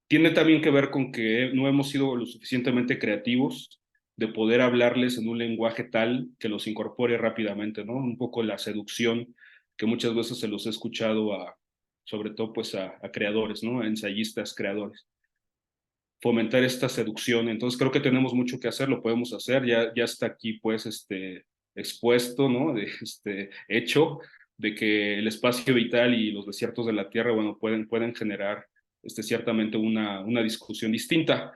tiene también que ver con que no hemos sido lo suficientemente creativos de poder hablarles en un lenguaje tal que los incorpore rápidamente, ¿no? Un poco la seducción que muchas veces se los he escuchado sobre todo pues a creadores, ¿no? A ensayistas, creadores. Fomentar esta seducción. Entonces creo que tenemos mucho que hacer, lo podemos hacer, ya está aquí pues expuesto, ¿no? Hecho de que el espacio vital y los desiertos de la Tierra, bueno, pueden generar ciertamente una discusión distinta.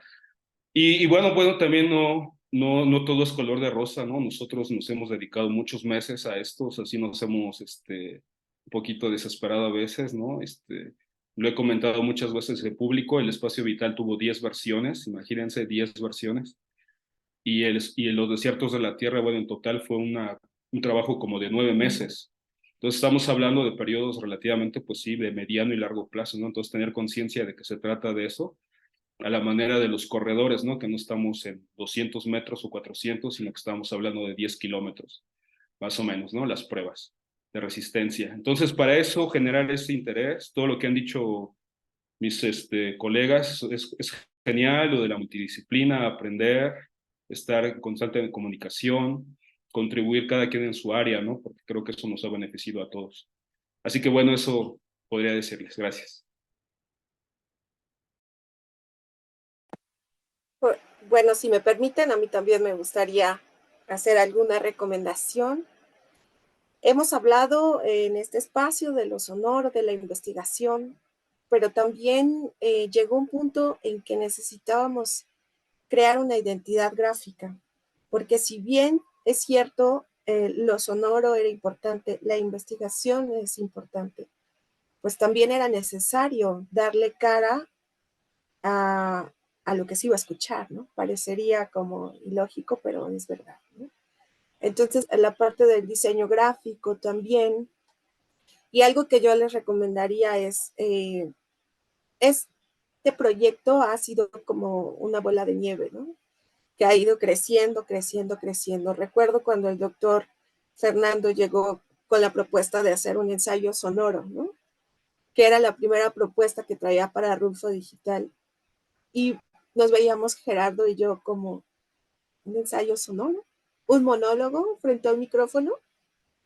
Y bueno, también no todo es color de rosa, ¿no? Nosotros nos hemos dedicado muchos meses a esto, o sea, sí nos hemos un poquito desesperado a veces, ¿no? Lo he comentado muchas veces en público, el espacio vital tuvo 10 versiones, imagínense 10 versiones, y los desiertos de la Tierra, bueno, en total fue un trabajo como de 9 meses. Entonces estamos hablando de periodos relativamente, pues sí, de mediano y largo plazo, ¿no? Entonces tener conciencia de que se trata de eso, a la manera de los corredores, ¿no? Que no estamos en 200 metros o 400, sino que estamos hablando de 10 kilómetros, más o menos, ¿no? Las pruebas de resistencia. Entonces, para eso, generar ese interés, todo lo que han dicho mis colegas, es genial, lo de la multidisciplina, aprender, estar en constante comunicación, contribuir cada quien en su área, ¿no? Porque creo que eso nos ha beneficiado a todos. Así que bueno, eso podría decirles. Gracias. Bueno, si me permiten, a mí también me gustaría hacer alguna recomendación. Hemos hablado en este espacio de lo sonoro, de la investigación, pero también llegó un punto en que necesitábamos crear una identidad gráfica, porque si bien es cierto, lo sonoro era importante, la investigación es importante, pues también era necesario darle cara a lo que se iba a escuchar, ¿no? Parecería como ilógico, pero es verdad, ¿no? Entonces, la parte del diseño gráfico también, y algo que yo les recomendaría este proyecto ha sido como una bola de nieve, ¿no? Que ha ido creciendo, creciendo, creciendo. Recuerdo cuando el doctor Fernando llegó con la propuesta de hacer un ensayo sonoro, ¿no? Que era la primera propuesta que traía para Rulfo Digital. Y nos veíamos Gerardo y yo como un ensayo sonoro, un monólogo frente a un micrófono,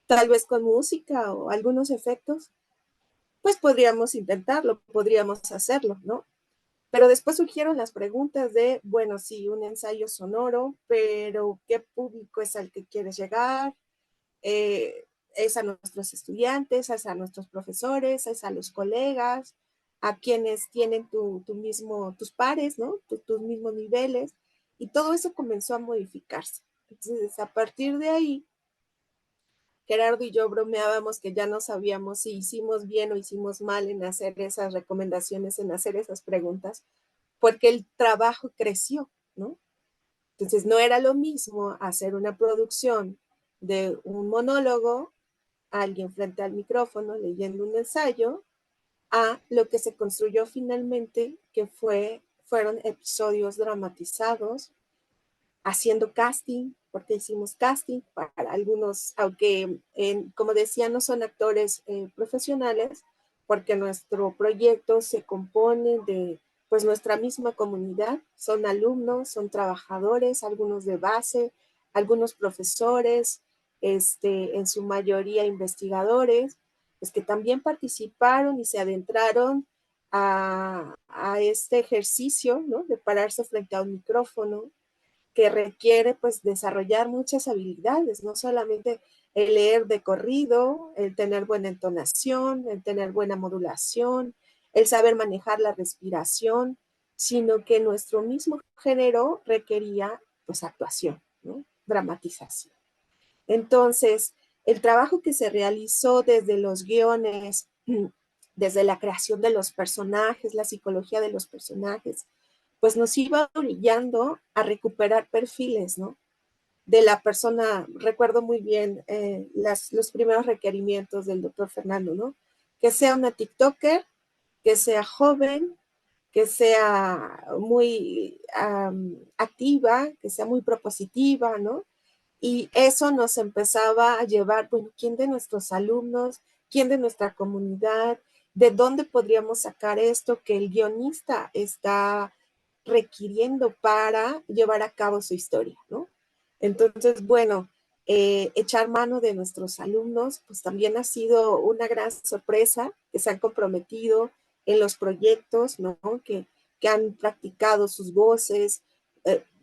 tal vez con música o algunos efectos. Pues podríamos intentarlo, podríamos hacerlo, ¿no? Pero después surgieron las preguntas de, bueno, sí, un ensayo sonoro, pero ¿qué público es al que quieres llegar? ¿Es a nuestros estudiantes, es a nuestros profesores, es a los colegas, a quienes tienen tus pares, ¿no? Tus mismos niveles? Y todo eso comenzó a modificarse. Entonces, a partir de ahí, Gerardo y yo bromeábamos que ya no sabíamos si hicimos bien o hicimos mal en hacer esas recomendaciones, en hacer esas preguntas, porque el trabajo creció, ¿no? Entonces no era lo mismo hacer una producción de un monólogo, alguien frente al micrófono leyendo un ensayo, a lo que se construyó finalmente, que fueron episodios dramatizados, haciendo casting, porque hicimos casting para algunos, aunque como decía, no son actores profesionales, porque nuestro proyecto se compone de pues nuestra misma comunidad, son alumnos, son trabajadores, algunos de base, algunos profesores, en su mayoría investigadores, pues que también participaron y se adentraron a este ejercicio, ¿no? De pararse frente a un micrófono, que requiere pues desarrollar muchas habilidades, no solamente el leer de corrido, el tener buena entonación, el tener buena modulación, el saber manejar la respiración, sino que nuestro mismo género requería pues actuación, ¿no? Dramatización. Entonces, el trabajo que se realizó desde los guiones, desde la creación de los personajes, la psicología de los personajes, pues nos iba orillando a recuperar perfiles, ¿no? De la persona, recuerdo muy bien los primeros requerimientos del doctor Fernando, ¿no? Que sea una TikToker, que sea joven, que sea muy activa, que sea muy propositiva, ¿no? Y eso nos empezaba a llevar, bueno, ¿quién de nuestros alumnos, quién de nuestra comunidad, de dónde podríamos sacar esto que el guionista está requiriendo para llevar a cabo su historia, ¿no? Entonces, bueno, echar mano de nuestros alumnos, pues también ha sido una gran sorpresa, que se han comprometido en los proyectos, ¿no? Que han practicado sus voces,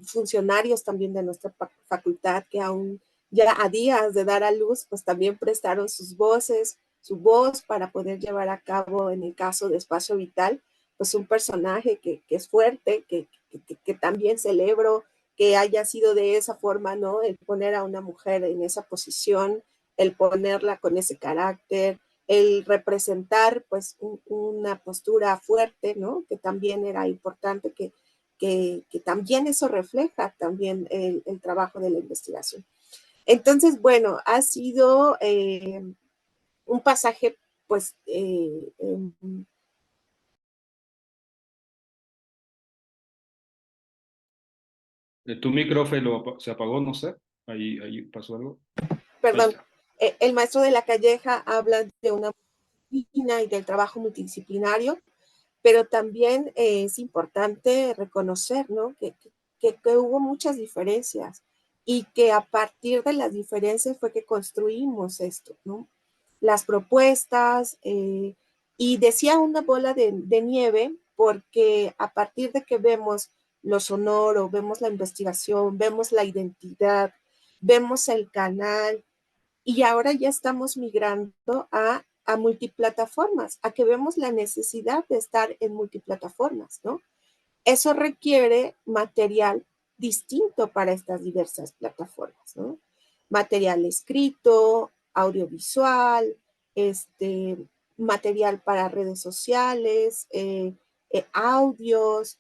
funcionarios también de nuestra facultad que aún ya a días de dar a luz, pues también prestaron sus voces, su voz para poder llevar a cabo, en el caso de Espacio Vital, pues un personaje que es fuerte, que también celebro que haya sido de esa forma, ¿no? El poner a una mujer en esa posición, el ponerla con ese carácter, el representar pues una postura fuerte, ¿no? Que también era importante, que también eso refleja también el trabajo de la investigación. Entonces, bueno, ha sido un pasaje pues Tu micrófono se apagó, no sé. Ahí pasó algo. perdón, el maestro de la Calleja habla de una disciplina y del trabajo multidisciplinario, pero también es importante reconocer, ¿no? Que hubo muchas diferencias y que a partir de las diferencias fue que construimos esto, ¿no? Las propuestas, y decía una bola de nieve, porque a partir de que vemos lo sonoro, vemos la investigación, vemos la identidad, vemos el canal, y ahora ya estamos migrando a multiplataformas, a que vemos la necesidad de estar en multiplataformas, ¿no? Eso requiere material distinto para estas diversas plataformas, ¿no? Material escrito, audiovisual, material para redes sociales, audios,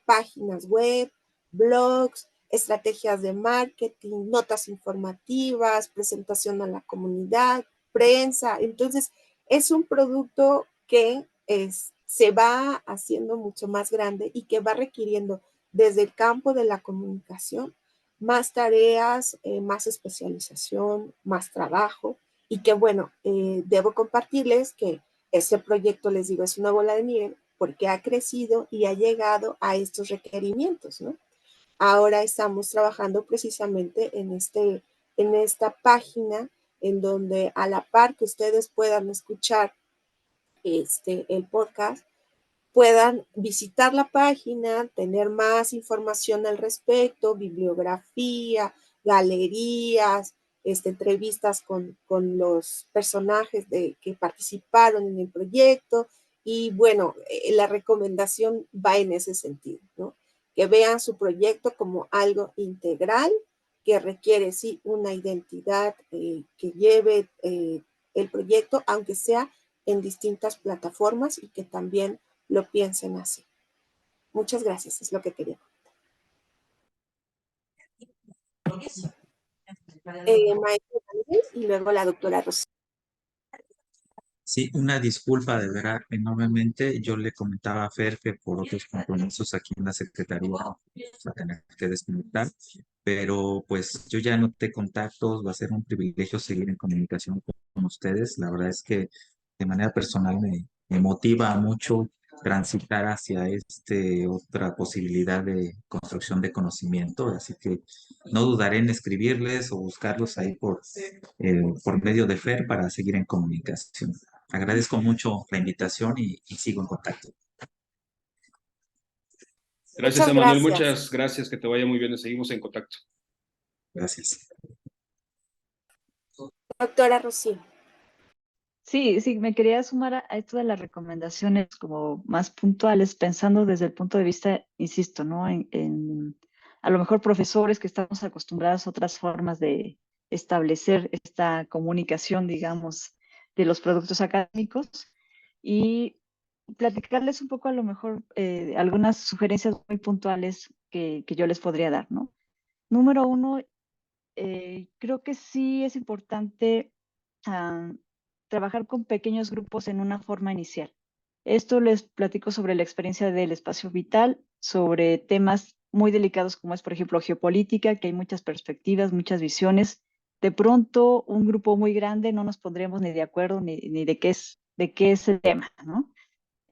páginas web, blogs, estrategias de marketing, notas informativas, presentación a la comunidad, prensa. Entonces, es un producto que se va haciendo mucho más grande y que va requiriendo desde el campo de la comunicación más tareas, más especialización, más trabajo, y que bueno, debo compartirles que este proyecto, les digo, es una bola de nieve porque ha crecido y ha llegado a estos requerimientos, ¿no? Ahora estamos trabajando precisamente en esta página en donde a la par que ustedes puedan escuchar el podcast, puedan visitar la página, tener más información al respecto, bibliografía, galerías, entrevistas con los personajes que participaron en el proyecto. Y bueno, la recomendación va en ese sentido, ¿no? Que vean su proyecto como algo integral, que requiere, sí, una identidad que lleve el proyecto, aunque sea en distintas plataformas, y que también lo piensen así. Muchas gracias, es lo que quería. Maestra Daniel, y luego la doctora Rosy. Sí, una disculpa de verdad enormemente. Yo le comentaba a Fer que por otros compromisos aquí en la Secretaría va a tener que desconectar, pero pues yo ya anoté contactos, va a ser un privilegio seguir en comunicación con ustedes. La verdad es que de manera personal me motiva mucho transitar hacia otra posibilidad de construcción de conocimiento, así que no dudaré en escribirles o buscarlos ahí por medio de Fer para seguir en comunicación. Agradezco mucho la invitación y sigo en contacto. Gracias, Muchas Emanuel. gracias. Muchas gracias. Que te vaya muy bien. Seguimos en contacto. Gracias. Doctora Rosy. Sí, sí, me quería sumar a esto de las recomendaciones como más puntuales, pensando desde el punto de vista, insisto, ¿no? En a lo mejor profesores que estamos acostumbrados a otras formas de establecer esta comunicación, digamos, de los productos académicos, y platicarles un poco a lo mejor algunas sugerencias muy puntuales que yo les podría dar, ¿no? Número uno, creo que sí es importante ah, trabajar con pequeños grupos en una forma inicial. Esto les platico sobre la experiencia del espacio vital, sobre temas muy delicados como es, por ejemplo, geopolítica, que hay muchas perspectivas, muchas visiones. De pronto, un grupo muy grande no nos pondremos ni de acuerdo ni de qué es el tema, ¿no?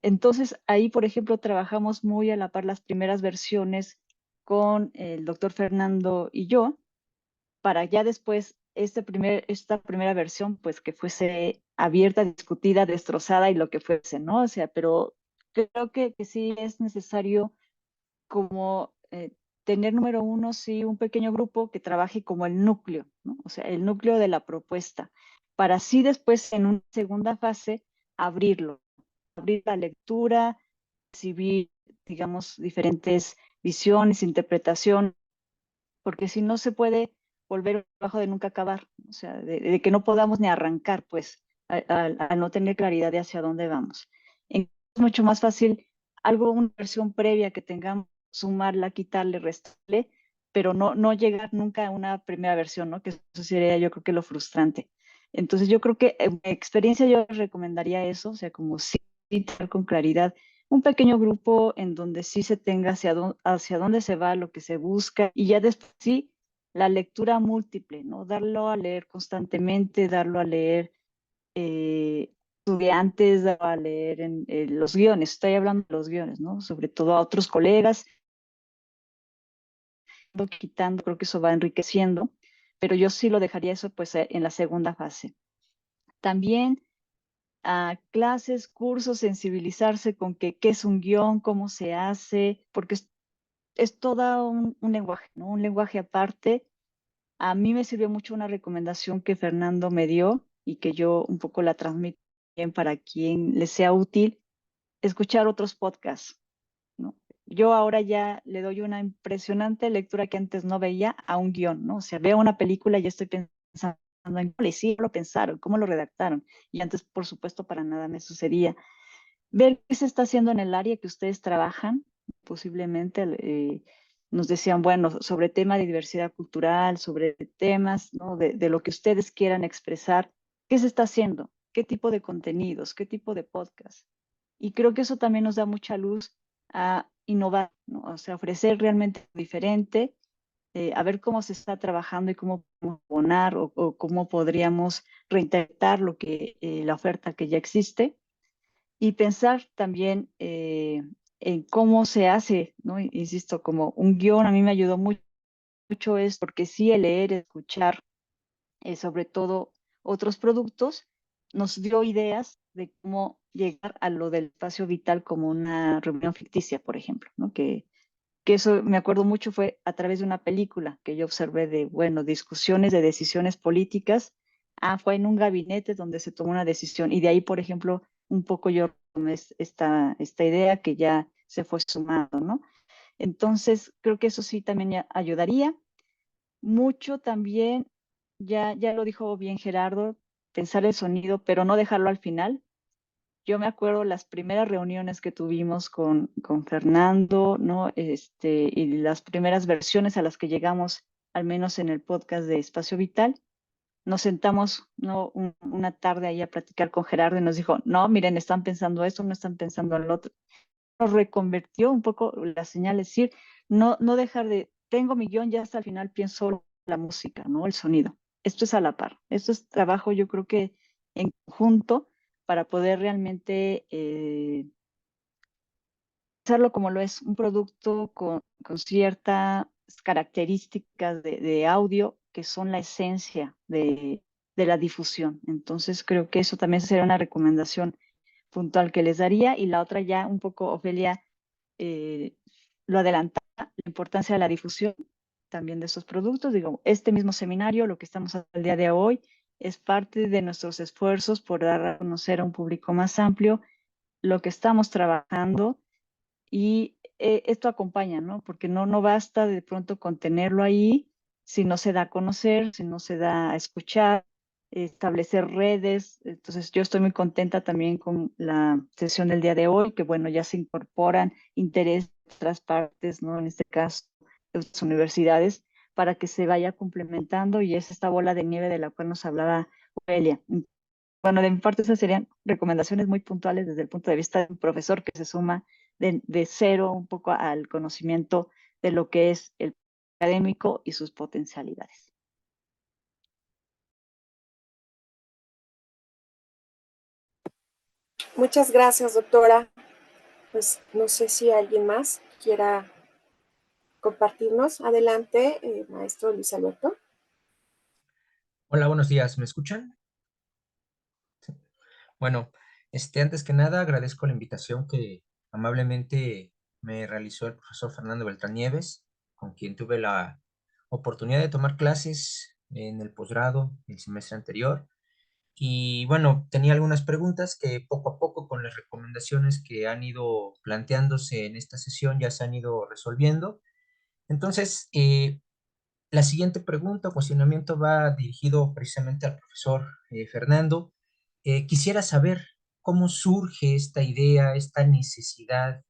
Entonces, ahí, por ejemplo, trabajamos muy a la par las primeras versiones con el doctor Fernando y yo, para ya después esta primera versión, pues que fuese abierta, discutida, destrozada y lo que fuese, ¿no? O sea, pero creo que sí es necesario como tener, número uno, sí, un pequeño grupo que trabaje como el núcleo, ¿no? O sea, el núcleo de la propuesta, para así después en una segunda fase abrir la lectura, recibir, digamos, diferentes visiones, interpretación, porque si no se puede volver un trabajo de nunca acabar, o sea, de que no podamos ni arrancar, pues, al no tener claridad de hacia dónde vamos. Es mucho más fácil una versión previa que tengamos, sumarla, quitarle, restarle, pero no llegar nunca a una primera versión, ¿no? Que eso sería, yo creo que lo frustrante. Entonces, yo creo que en mi experiencia yo les recomendaría eso, o sea, como sí, tener con claridad un pequeño grupo en donde sí se tenga hacia dónde se va, lo que se busca, y ya después sí, la lectura múltiple, ¿no? Darlo a leer constantemente, darlo a leer estudiantes, darlo a leer en los guiones, estoy hablando de los guiones, ¿no? Sobre todo a otros colegas, quitando, creo que eso va enriqueciendo, pero yo sí lo dejaría eso pues en la segunda fase. También a clases, cursos, sensibilizarse con qué es un guión, cómo se hace, porque es todo un lenguaje, ¿no? Un lenguaje aparte. A mí me sirvió mucho una recomendación que Fernando me dio y que yo un poco la transmito bien para quien le sea útil, escuchar otros podcasts, ¿no? Yo ahora ya le doy una impresionante lectura que antes no veía a un guión, ¿no? O sea, veo una película y ya estoy pensando en cómo lo pensaron, cómo lo redactaron. Y antes, por supuesto, para nada me sucedía. Ver qué se está haciendo en el área que ustedes trabajan, posiblemente nos decían, bueno, sobre tema de diversidad cultural, sobre temas, ¿no? de lo que ustedes quieran expresar, qué se está haciendo, qué tipo de contenidos, qué tipo de podcast. Y creo que eso también nos da mucha luz a innovar, ¿no? O sea, ofrecer realmente diferente, a ver cómo se está trabajando y cómo podemos abonar o cómo podríamos reinterpretar la oferta que ya existe y pensar también en cómo se hace, ¿no? Insisto, como un guión a mí me ayudó mucho es porque sí el leer, escuchar, sobre todo otros productos, nos dio ideas de cómo llegar a lo del espacio vital como una reunión ficticia, por ejemplo, ¿no? Que eso me acuerdo mucho fue a través de una película que yo observé de, bueno, discusiones de decisiones políticas. Fue en un gabinete donde se tomó una decisión y de ahí, por ejemplo, un poco yo tomé esta idea que ya se fue sumando, ¿no? Entonces, creo que eso sí también ya ayudaría mucho también, ya lo dijo bien Gerardo, pensar el sonido, pero no dejarlo al final. Yo me acuerdo las primeras reuniones que tuvimos con Fernando, ¿no? Y las primeras versiones a las que llegamos, al menos en el podcast de Espacio Vital, nos sentamos, ¿no? Una tarde ahí a platicar con Gerardo y nos dijo, no, miren, están pensando esto, no están pensando en lo otro. Nos reconvertió un poco la señal, es decir, no dejar de, tengo mi guión, ya hasta el final pienso la música, ¿no? El sonido. Esto es a la par. Esto es trabajo, yo creo que en conjunto para poder realmente hacerlo como lo es, un producto con ciertas características de audio que son la esencia de la difusión. Entonces creo que eso también sería una recomendación puntual que les daría y la otra ya un poco, Ofelia, eh, lo adelantaba, la importancia de la difusión también de esos productos. Digo, este mismo seminario, lo que estamos haciendo el día de hoy, es parte de nuestros esfuerzos por dar a conocer a un público más amplio lo que estamos trabajando y esto acompaña, ¿no? Porque no basta de pronto con tenerlo ahí si no se da a conocer, si no se da a escuchar, establecer redes. Entonces, yo estoy muy contenta también con la sesión del día de hoy, que bueno, ya se incorporan intereses de otras partes, ¿no? En este caso, de las universidades, para que se vaya complementando y es esta bola de nieve de la cual nos hablaba Ofelia. Bueno, de mi parte esas serían recomendaciones muy puntuales desde el punto de vista de un profesor que se suma de cero un poco al conocimiento de lo que es el académico y sus potencialidades. Muchas gracias, doctora. pues no sé si alguien más quiera compartirnos. Adelante, maestro Luis Alberto. Hola, buenos días. ¿Me escuchan? Sí. Bueno, antes que nada agradezco la invitación que amablemente me realizó el profesor Fernando Beltrán Nieves, con quien tuve la oportunidad de tomar clases en el posgrado el semestre anterior. Y bueno, tenía algunas preguntas que poco a poco con las recomendaciones que han ido planteándose en esta sesión ya se han ido resolviendo. Entonces, la siguiente pregunta o cuestionamiento va dirigido precisamente al profesor Fernando. Quisiera saber cómo surge esta idea, esta necesidad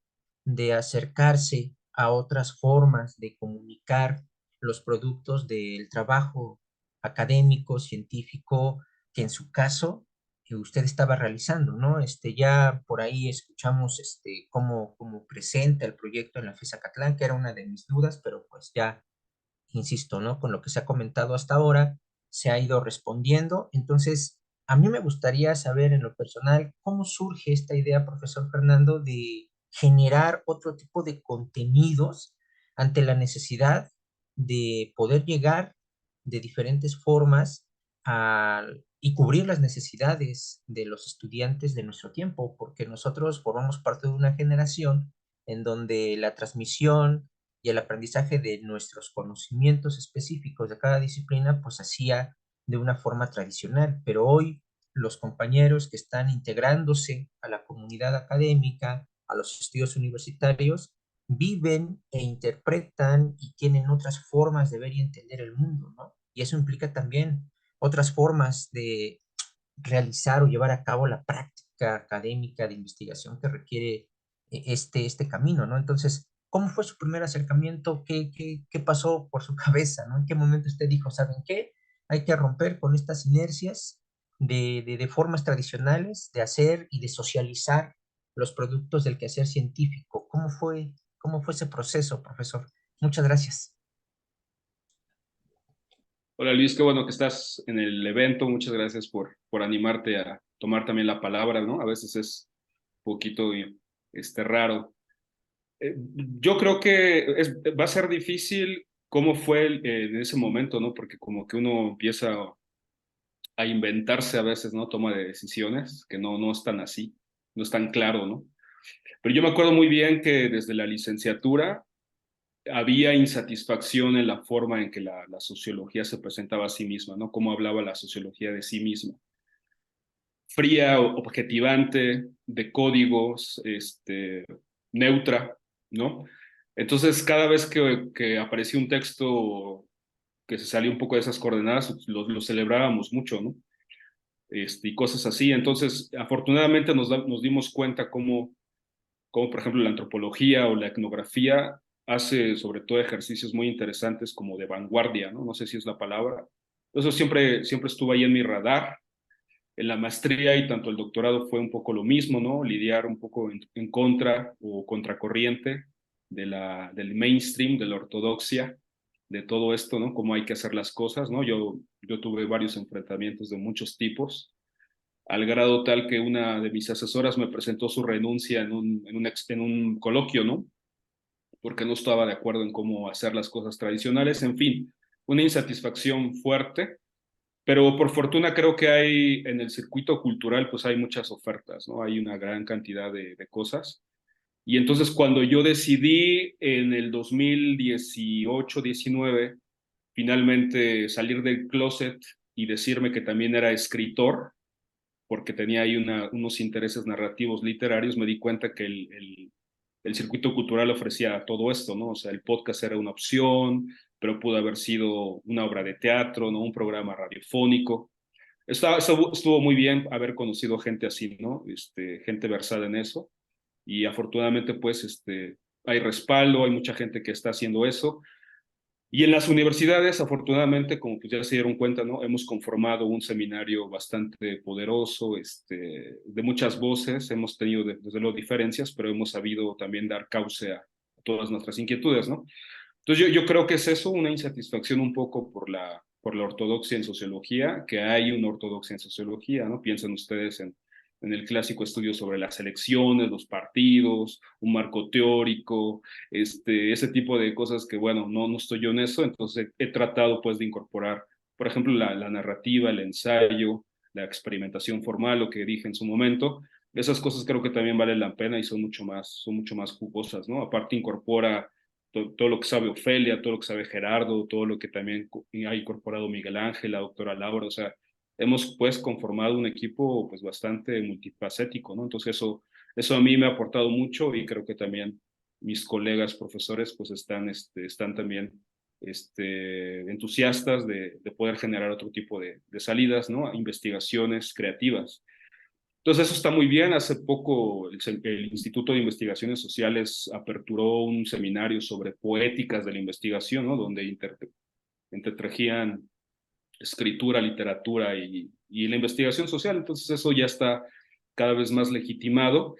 de acercarse a otras formas de comunicar los productos del trabajo académico, científico, que en su caso usted estaba realizando, ¿no? Ya por ahí escuchamos cómo presenta el proyecto en la FES Acatlán, que era una de mis dudas, pero pues ya insisto, ¿no? Con lo que se ha comentado hasta ahora, se ha ido respondiendo. Entonces, a mí me gustaría saber en lo personal cómo surge esta idea, profesor Fernando, de generar otro tipo de contenidos ante la necesidad de poder llegar de diferentes formas y cubrir las necesidades de los estudiantes de nuestro tiempo, porque nosotros formamos parte de una generación en donde la transmisión y el aprendizaje de nuestros conocimientos específicos de cada disciplina, pues hacía de una forma tradicional, pero hoy los compañeros que están integrándose a la comunidad académica, a los estudios universitarios, viven e interpretan y tienen otras formas de ver y entender el mundo, ¿no? Y eso implica también otras formas de realizar o llevar a cabo la práctica académica de investigación que requiere este camino, ¿no? Entonces, ¿cómo fue su primer acercamiento? ¿Qué pasó por su cabeza, ¿no? ¿En qué momento usted dijo, ¿saben qué? Hay que romper con estas inercias de formas tradicionales de hacer y de socializar los productos del quehacer científico. ¿Cómo fue ese proceso, profesor? Muchas gracias. Hola Luis, qué bueno que estás en el evento. Muchas gracias por animarte a tomar también la palabra, ¿no? A veces es un poquito raro. Yo creo que va a ser difícil cómo fue en ese momento, ¿no? Porque como que uno empieza a inventarse a veces, ¿no? Toma de decisiones que no es tan así, no es tan claro, ¿no? Pero yo me acuerdo muy bien que desde la licenciatura había insatisfacción en la forma en que la sociología se presentaba a sí misma, ¿no? Cómo hablaba la sociología de sí misma. Fría, objetivante, de códigos, neutra, ¿no? Entonces, cada vez que aparecía un texto que se salía un poco de esas coordenadas, lo celebrábamos mucho, ¿no? Y cosas así. Entonces, afortunadamente nos dimos cuenta cómo, por ejemplo, la antropología o la etnografía hace sobre todo ejercicios muy interesantes como de vanguardia, ¿no? No sé si es la palabra. Eso siempre estuvo ahí en mi radar. En la maestría y tanto el doctorado fue un poco lo mismo, ¿no? Lidiar un poco en contra o contracorriente del mainstream, de la ortodoxia, de todo esto, ¿no? Cómo hay que hacer las cosas, ¿no? Yo tuve varios enfrentamientos de muchos tipos, al grado tal que una de mis asesoras me presentó su renuncia en un coloquio, ¿no? Porque no estaba de acuerdo en cómo hacer las cosas tradicionales, en fin, una insatisfacción fuerte, pero por fortuna creo que hay en el circuito cultural, pues hay muchas ofertas, ¿no? Hay una gran cantidad de cosas. Y entonces cuando yo decidí en el 2018-19 finalmente salir del closet y decirme que también era escritor, porque tenía ahí unos intereses narrativos literarios, me di cuenta que el circuito cultural ofrecía todo esto, ¿no? O sea, el podcast era una opción, pero pudo haber sido una obra de teatro, ¿no? Un programa radiofónico. Estuvo muy bien haber conocido gente así, ¿no? Gente versada en eso. Y afortunadamente, pues, hay respaldo, hay mucha gente que está haciendo eso. Y en las universidades, afortunadamente, como pues ya se dieron cuenta, ¿no? Hemos conformado un seminario bastante poderoso, de muchas voces. Hemos tenido, desde luego, diferencias, pero hemos sabido también dar cauce a todas nuestras inquietudes, ¿no? Entonces yo creo que es eso, una insatisfacción un poco por la ortodoxia en sociología, que hay una ortodoxia en sociología, ¿no? Piensen ustedes en en el clásico estudio sobre las elecciones, los partidos, un marco teórico, ese tipo de cosas que, bueno, no estoy yo en eso, entonces he tratado pues de incorporar, por ejemplo, la narrativa, el ensayo, la experimentación formal, lo que dije en su momento. Esas cosas creo que también valen la pena y son mucho más jugosas, ¿no? Aparte incorpora todo lo que sabe Ofelia, todo lo que sabe Gerardo, todo lo que también ha incorporado Miguel Ángel, la doctora Laura, o sea, hemos pues conformado un equipo pues bastante multifacético, ¿no? Entonces eso a mí me ha aportado mucho y creo que también mis colegas profesores pues están también entusiastas de poder generar otro tipo de salidas, ¿no? Investigaciones creativas. Entonces eso está muy bien. Hace poco el Instituto de Investigaciones Sociales aperturó un seminario sobre poéticas de la investigación, ¿no? Donde entretejían escritura, literatura y la investigación social. Entonces eso ya está cada vez más legitimado,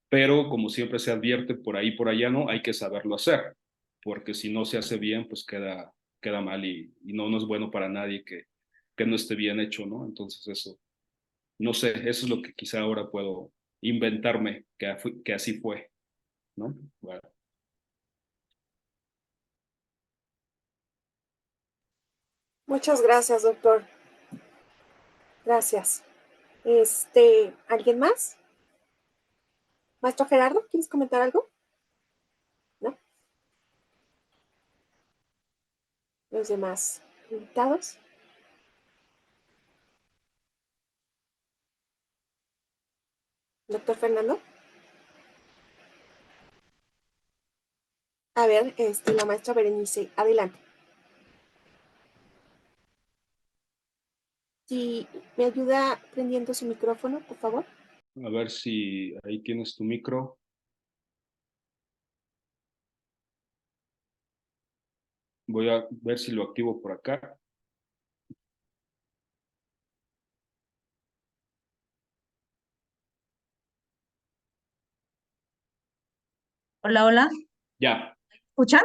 pero como siempre se advierte por ahí por allá, ¿no? Hay que saberlo hacer, porque si no se hace bien, pues queda mal y no es bueno para nadie que no esté bien hecho, ¿no? Entonces eso, no sé, eso es lo que quizá ahora puedo inventarme, que así fue, ¿no? Bueno. Muchas gracias, doctor. Gracias. ¿Alguien más? Maestro Gerardo, ¿quieres comentar algo? ¿No? Los demás invitados. Doctor Fernando. A ver, la maestra Berenice, adelante. Si me ayuda prendiendo su micrófono, por favor. A ver si ahí tienes tu micro. Voy a ver si lo activo por acá. Hola, hola. Ya. ¿Escuchan?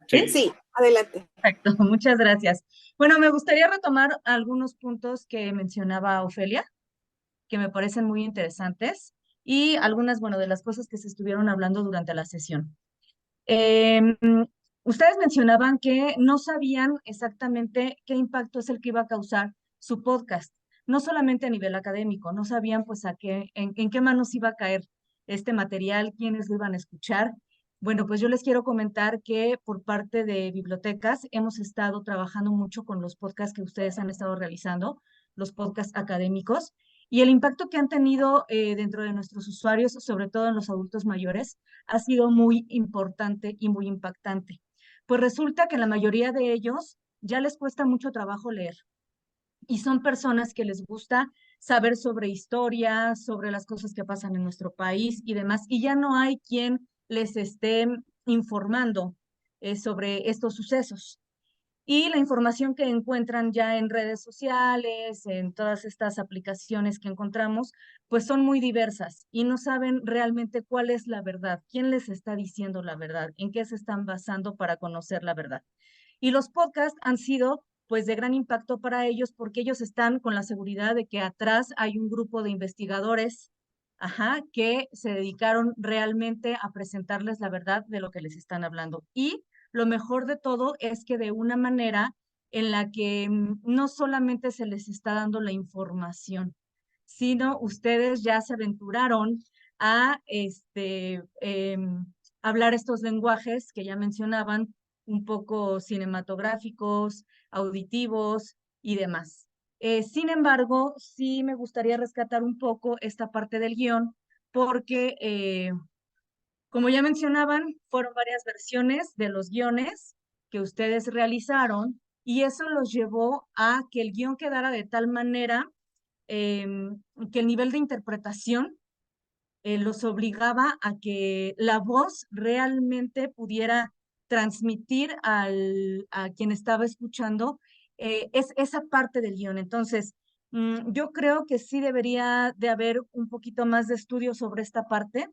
Sí. Sí, adelante. Perfecto, muchas gracias. Bueno, me gustaría retomar algunos puntos que mencionaba Ofelia, que me parecen muy interesantes, y algunas, bueno, de las cosas que se estuvieron hablando durante la sesión. Em, Ustedes mencionaban que no sabían exactamente qué impacto es el que iba a causar su podcast, no solamente a nivel académico, no sabían pues en qué manos iba a caer este material, quiénes lo iban a escuchar. Bueno, pues yo les quiero comentar que por parte de bibliotecas hemos estado trabajando mucho con los podcasts que ustedes han estado realizando, los podcasts académicos, y el impacto que han tenido dentro de nuestros usuarios, sobre todo en los adultos mayores, ha sido muy importante y muy impactante. Pues resulta que la mayoría de ellos ya les cuesta mucho trabajo leer y son personas que les gusta saber sobre historia, sobre las cosas que pasan en nuestro país y demás, y ya no hay quien les esté informando sobre estos sucesos. Y la información que encuentran ya en redes sociales, en todas estas aplicaciones que encontramos, pues son muy diversas y no saben realmente cuál es la verdad, quién les está diciendo la verdad, en qué se están basando para conocer la verdad. Y los podcasts han sido pues de gran impacto para ellos porque ellos están con la seguridad de que atrás hay un grupo de investigadores, que se dedicaron realmente a presentarles la verdad de lo que les están hablando. Y lo mejor de todo es que de una manera en la que no solamente se les está dando la información, sino ustedes ya se aventuraron a hablar estos lenguajes que ya mencionaban, un poco cinematográficos, auditivos y demás. Sin embargo, sí me gustaría rescatar un poco esta parte del guión, porque como ya mencionaban, fueron varias versiones de los guiones que ustedes realizaron y eso los llevó a que el guión quedara de tal manera que el nivel de interpretación los obligaba a que la voz realmente pudiera transmitir a quien estaba escuchando esa parte del guión. Entonces, yo creo que sí debería de haber un poquito más de estudio sobre esta parte.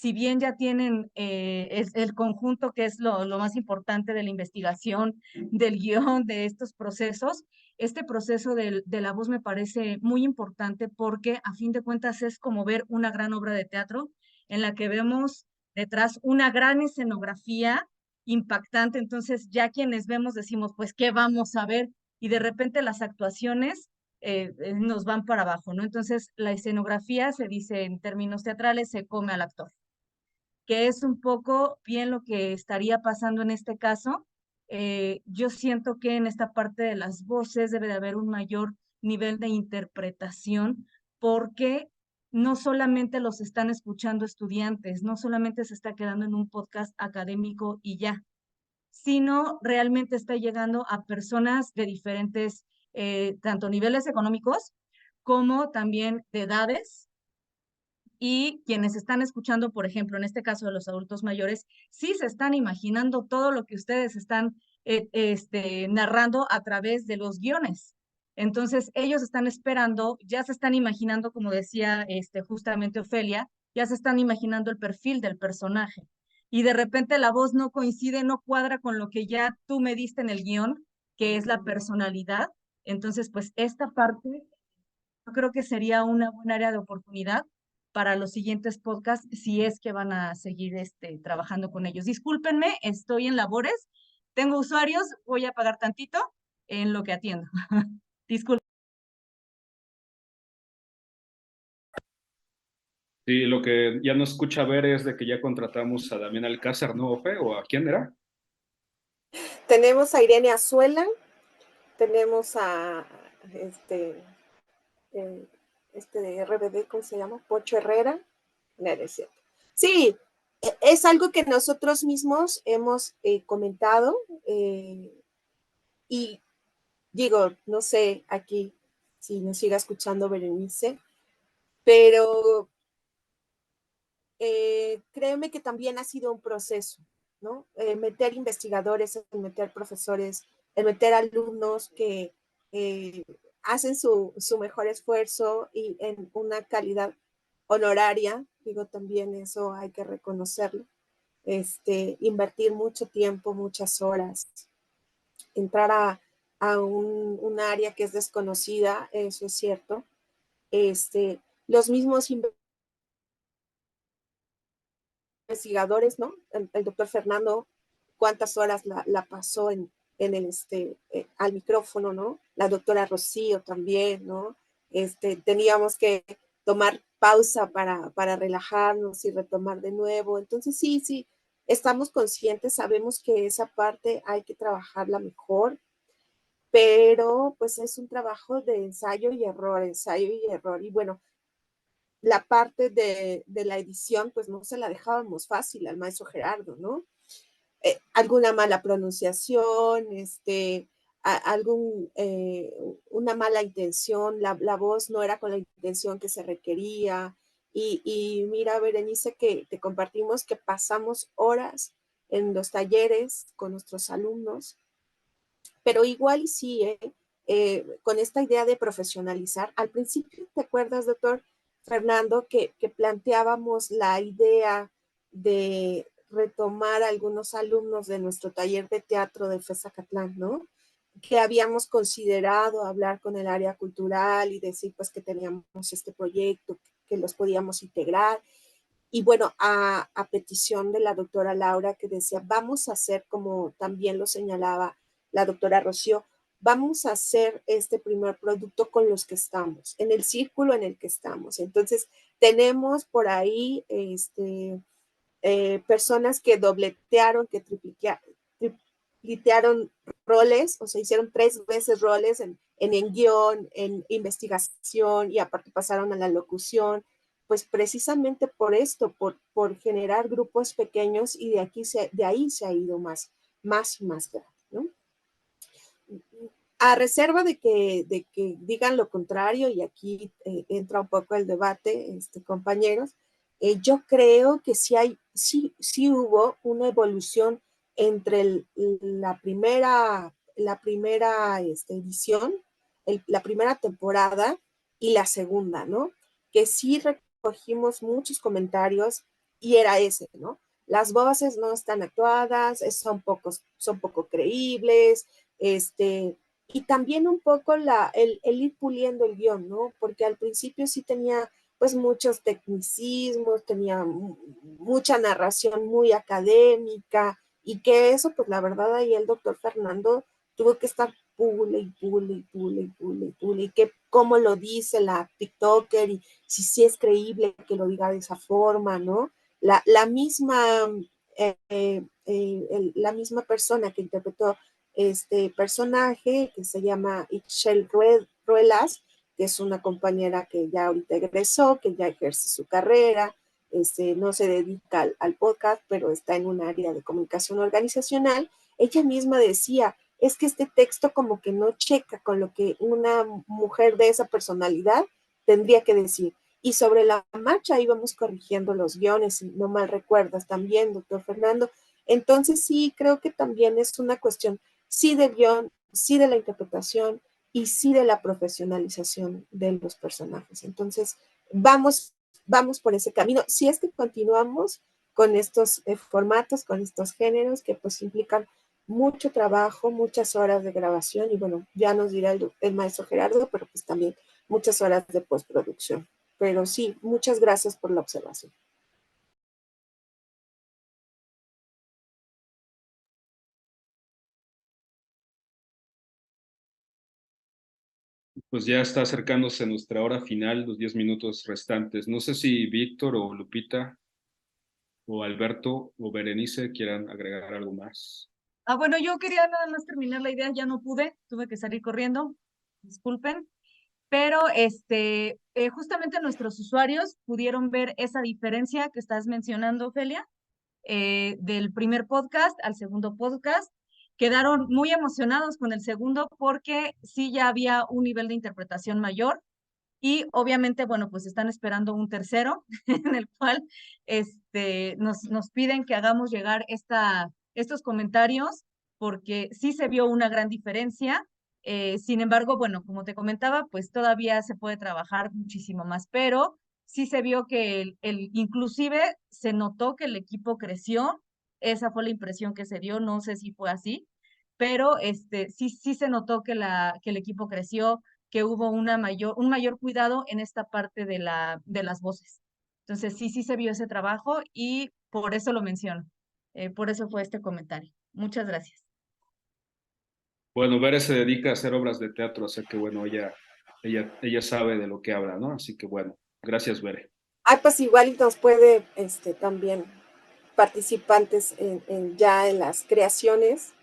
si bien ya tienen el conjunto que es lo más importante de la investigación, del guión, de estos procesos, este proceso de la voz me parece muy importante porque a fin de cuentas es como ver una gran obra de teatro en la que vemos detrás una gran escenografía impactante. Entonces ya quienes vemos decimos, pues, ¿qué vamos a ver? Y de repente las actuaciones nos van para abajo, ¿no? Entonces la escenografía, se dice en términos teatrales, se come al actor, que es un poco bien lo que estaría pasando en este caso. Yo siento que en esta parte de las voces debe de haber un mayor nivel de interpretación, porque no solamente los están escuchando estudiantes, no solamente se está quedando en un podcast académico y ya, sino realmente está llegando a personas de diferentes, tanto niveles económicos como también de edades, y quienes están escuchando, por ejemplo, en este caso de los adultos mayores, sí se están imaginando todo lo que ustedes están narrando a través de los guiones. Entonces, ellos están esperando, ya se están imaginando, como decía justamente Ofelia, ya se están imaginando el perfil del personaje. Y de repente la voz no coincide, no cuadra con lo que ya tú me diste en el guión, que es la personalidad. Entonces, pues esta parte yo creo que sería una buena área de oportunidad para los siguientes podcasts, si es que van a seguir trabajando con ellos. Discúlpenme, estoy en labores, tengo usuarios, voy a pagar tantito en lo que atiendo. Disculpen. Sí, lo que ya no escucha ver es de que ya contratamos a Damián Alcázar, ¿no, Ofe? ¿O a quién era? Tenemos a Irene Azuela, tenemos a de RBD, ¿cómo se llama? Pocho Herrera. No, es cierto. Sí, es algo que nosotros mismos hemos comentado, y digo, no sé aquí si nos siga escuchando Berenice, pero créeme que también ha sido un proceso, ¿no? Meter investigadores, meter profesores, meter alumnos que hacen su mejor esfuerzo y en una calidad honoraria, digo, también eso hay que reconocerlo. Invertir mucho tiempo, muchas horas, entrar a un área que es desconocida, eso es cierto. Los mismos investigadores, ¿no? El doctor Fernando, cuántas horas la pasó en el, al micrófono, ¿no? La doctora Rocío también, ¿no? Teníamos que tomar pausa para relajarnos y retomar de nuevo. Entonces, sí, estamos conscientes, sabemos que esa parte hay que trabajarla mejor, pero pues es un trabajo de ensayo y error, ensayo y error. Y bueno, la parte de la edición, pues no se la dejábamos fácil al maestro Gerardo, ¿no? Alguna mala pronunciación, una mala intención, la voz no era con la intención que se requería. Y mira, Berenice, que te compartimos que pasamos horas en los talleres con nuestros alumnos, pero igual y sí, con esta idea de profesionalizar. Al principio, ¿te acuerdas, doctor Fernando, que planteábamos la idea de retomar a algunos alumnos de nuestro taller de teatro de FES-Acatlán, ¿no? Que habíamos considerado hablar con el área cultural y decir pues que teníamos este proyecto, que los podíamos integrar. Y bueno, a petición de la doctora Laura, que decía, vamos a hacer, como también lo señalaba la doctora Rocío, vamos a hacer este primer producto con los que estamos, en el círculo en el que estamos. Entonces, tenemos por ahí personas que dobletearon, que triplitearon roles, o sea, hicieron 3 veces roles en guión, en investigación, y aparte pasaron a la locución, pues precisamente por esto, por generar grupos pequeños, y de ahí se ha ido más y más grande, ¿no? A reserva de que digan lo contrario, y aquí entra un poco el debate, compañeros, yo creo que sí hubo una evolución entre la primera edición, la primera temporada y la segunda, ¿no? Que sí recogimos muchos comentarios y era ese, ¿no? Las voces no están actuadas, son poco creíbles, y también un poco el ir puliendo el guión, ¿no? Porque al principio sí tenía pues muchos tecnicismos, tenía mucha narración muy académica, y que eso, pues la verdad ahí el doctor Fernando tuvo que estar pule y pule y pule y pule y pule, y que cómo lo dice la TikToker, y si sí es creíble que lo diga de esa forma, ¿no? La misma, la misma persona que interpretó este personaje, que se llama Ixchel Ruelas, que es una compañera que ya ahorita egresó, que ya ejerce su carrera, no se dedica al podcast, pero está en un área de comunicación organizacional. Ella misma decía, es que este texto como que no checa con lo que una mujer de esa personalidad tendría que decir. Y sobre la marcha íbamos corrigiendo los guiones, si no mal recuerdas también, doctor Fernando. Entonces sí, creo que también es una cuestión, sí de guión, sí de la interpretación y sí de la profesionalización de los personajes. Entonces, vamos por ese camino. Si es que continuamos con estos formatos, con estos géneros que pues implican mucho trabajo, muchas horas de grabación, y bueno, ya nos dirá el maestro Gerardo, pero pues también muchas horas de postproducción. Pero sí, muchas gracias por la observación. Pues ya está acercándose nuestra hora final, los 10 minutos restantes. No sé si Víctor o Lupita o Alberto o Berenice quieran agregar algo más. Bueno, yo quería nada más terminar la idea, ya no pude, tuve que salir corriendo, disculpen, pero justamente nuestros usuarios pudieron ver esa diferencia que estás mencionando, Ofelia, del primer podcast al segundo podcast. Quedaron muy emocionados con el segundo porque sí ya había un nivel de interpretación mayor, y obviamente, bueno, pues están esperando un tercero en el cual nos piden que hagamos llegar estos comentarios, porque sí se vio una gran diferencia. Sin embargo, bueno, como te comentaba, pues todavía se puede trabajar muchísimo más, pero sí se vio que inclusive se notó que el equipo creció. Esa fue la impresión que se dio, no sé si fue así, pero sí se notó que el equipo creció, que hubo un mayor cuidado en esta parte de las voces. Entonces, sí se vio ese trabajo, y por eso lo menciono. Por eso fue este comentario. Muchas gracias. Bueno, Bere se dedica a hacer obras de teatro, así que bueno, ella sabe de lo que habla, ¿no? Así que bueno, gracias, Bere. Pues igual nos puede también participantes ya en las creaciones,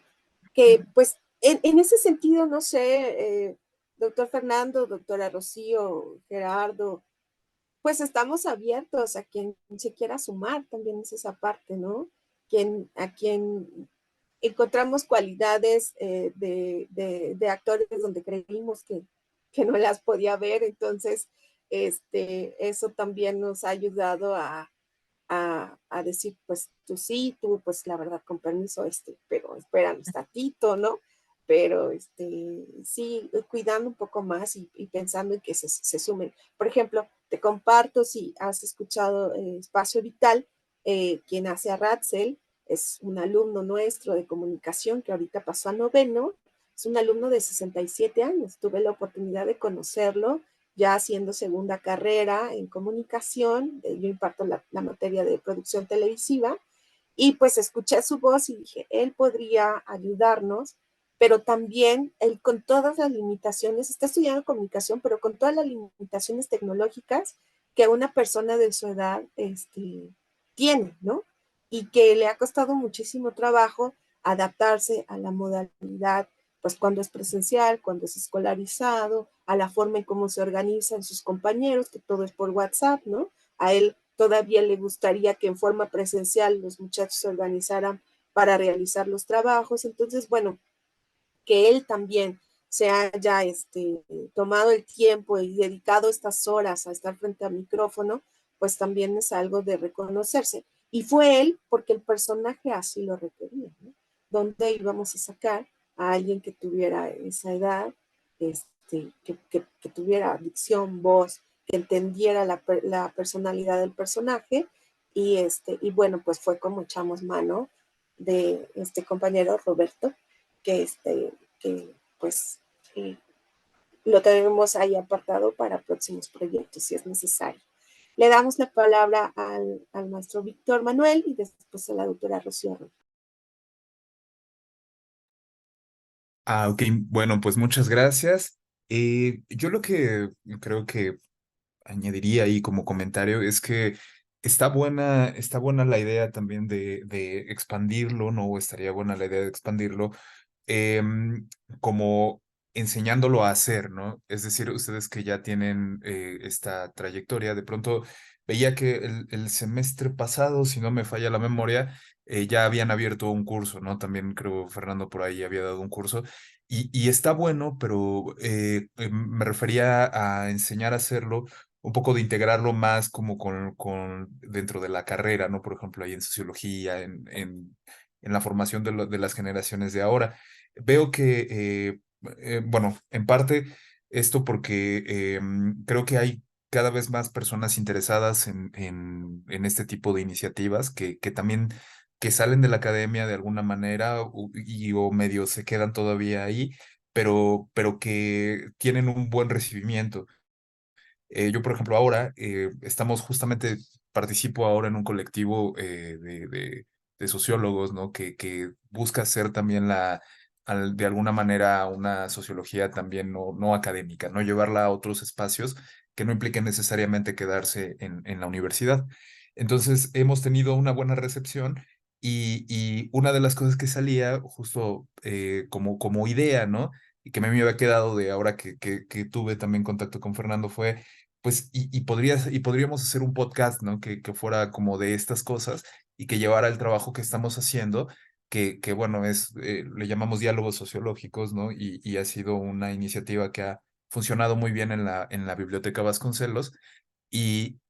que pues en ese sentido, no sé, doctor Fernando, doctora Rocío, Gerardo, pues estamos abiertos a quien se quiera sumar, también es esa parte, ¿no? A quien encontramos cualidades de actores donde creímos que no las podía ver, entonces eso también nos ha ayudado a decir, pues tú sí, tú pues la verdad con permiso, pero espéranos tantito, ¿no? Pero sí, cuidando un poco más y pensando en que se sumen. Por ejemplo, te comparto, si has escuchado Espacio Vital, quien hace a Ratzel es un alumno nuestro de comunicación que ahorita pasó a noveno, es un alumno de 67 años, tuve la oportunidad de conocerlo ya haciendo segunda carrera en comunicación, yo imparto la materia de producción televisiva, y pues escuché su voz y dije, él podría ayudarnos, pero también él con todas las limitaciones, está estudiando comunicación, pero con todas las limitaciones tecnológicas que una persona de su edad tiene, ¿no? Y que le ha costado muchísimo trabajo adaptarse a la modalidad, pues cuando es presencial, cuando es escolarizado, a la forma en cómo se organizan sus compañeros, que todo es por WhatsApp, ¿no? A él todavía le gustaría que en forma presencial los muchachos se organizaran para realizar los trabajos. Entonces, bueno, que él también se haya tomado el tiempo y dedicado estas horas a estar frente al micrófono, pues también es algo de reconocerse. Y fue él porque el personaje así lo requería, ¿no? ¿Dónde íbamos a sacar a alguien que tuviera esa edad, que tuviera dicción, voz, que entendiera la personalidad del personaje y bueno, pues fue como echamos mano de este compañero Roberto, que pues lo tenemos ahí apartado para próximos proyectos si es necesario. Le damos la palabra al maestro Víctor Manuel y después a la doctora Rocío. Ok, bueno, pues muchas gracias. Yo lo que creo que añadiría ahí como comentario es que está buena la idea también de expandirlo, ¿no? Estaría buena la idea de expandirlo como enseñándolo a hacer, ¿no? Es decir, ustedes que ya tienen esta trayectoria, de pronto veía que el semestre pasado, si no me falla la memoria, ya habían abierto un curso, ¿no? También creo Fernando por ahí había dado un curso y está bueno, pero me refería a enseñar a hacerlo un poco de integrarlo más como con dentro de la carrera, ¿no? Por ejemplo, ahí en sociología, en la formación de las generaciones de ahora. Veo que, bueno, en parte esto porque creo que hay cada vez más personas interesadas en este tipo de iniciativas que también que salen de la academia de alguna manera o medio se quedan todavía ahí, pero que tienen un buen recibimiento. Yo, por ejemplo, ahora estamos justamente, participo ahora en un colectivo de sociólogos, ¿no? Que busca hacer también de alguna manera una sociología también no académica, ¿no? Llevarla a otros espacios que no impliquen necesariamente quedarse en la universidad. Entonces, hemos tenido una buena recepción y una de las cosas que salía justo como idea, ¿no? Y que a mí me había quedado de ahora que tuve también contacto con Fernando fue pues, y podríamos hacer un podcast, ¿no? Que fuera como de estas cosas y que llevara el trabajo que estamos haciendo, que bueno, le llamamos diálogos sociológicos, ¿no? Y ha sido una iniciativa que ha funcionado muy bien en la Biblioteca Vasconcelos y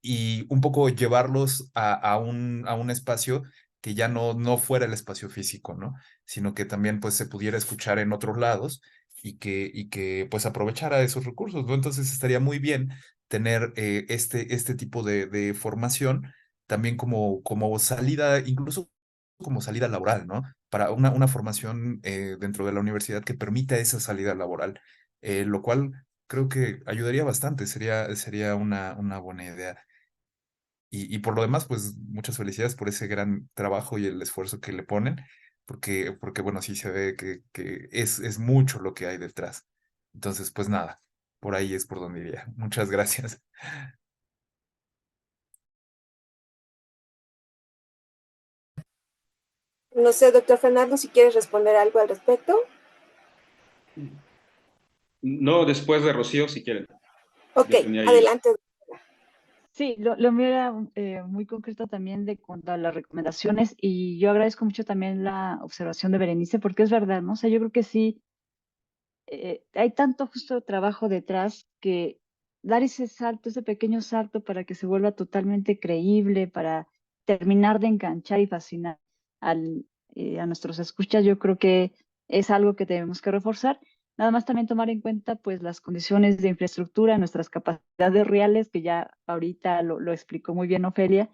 un poco llevarlos a un espacio que ya no fuera el espacio físico, ¿no? Sino que también pues se pudiera escuchar en otros lados y que pues aprovechara esos recursos, ¿no? Entonces estaría muy bien tener este tipo de formación también como salida, incluso como salida laboral, ¿no? Para una formación dentro de la universidad que permita esa salida laboral, lo cual creo que ayudaría bastante, sería una buena idea. Y por lo demás, pues muchas felicidades por ese gran trabajo y el esfuerzo que le ponen, porque bueno, sí se ve que es mucho lo que hay detrás. Entonces, pues nada, por ahí es por donde iría. Muchas gracias. No sé, doctor Fernando, si quieres responder algo al respecto. No, después de Rocío, si quieren. Ok, Yo tenía ahí. adelante. Sí, lo mío era muy concreto también de cuanto a las recomendaciones y yo agradezco mucho también la observación de Berenice porque es verdad, ¿no? O sea, yo creo que sí, hay tanto justo trabajo detrás que dar ese salto, ese pequeño salto para que se vuelva totalmente creíble, para terminar de enganchar y fascinar a nuestros escuchas, yo creo que es algo que tenemos que reforzar. Nada más también tomar en cuenta pues las condiciones de infraestructura, nuestras capacidades reales, que ya ahorita lo explicó muy bien Ofelia,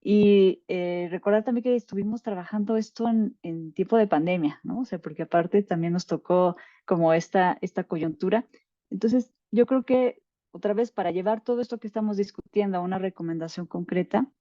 y recordar también que estuvimos trabajando esto en tiempo de pandemia, ¿no? O sea, porque aparte también nos tocó como esta coyuntura. Entonces, yo creo que otra vez para llevar todo esto que estamos discutiendo a una recomendación concreta,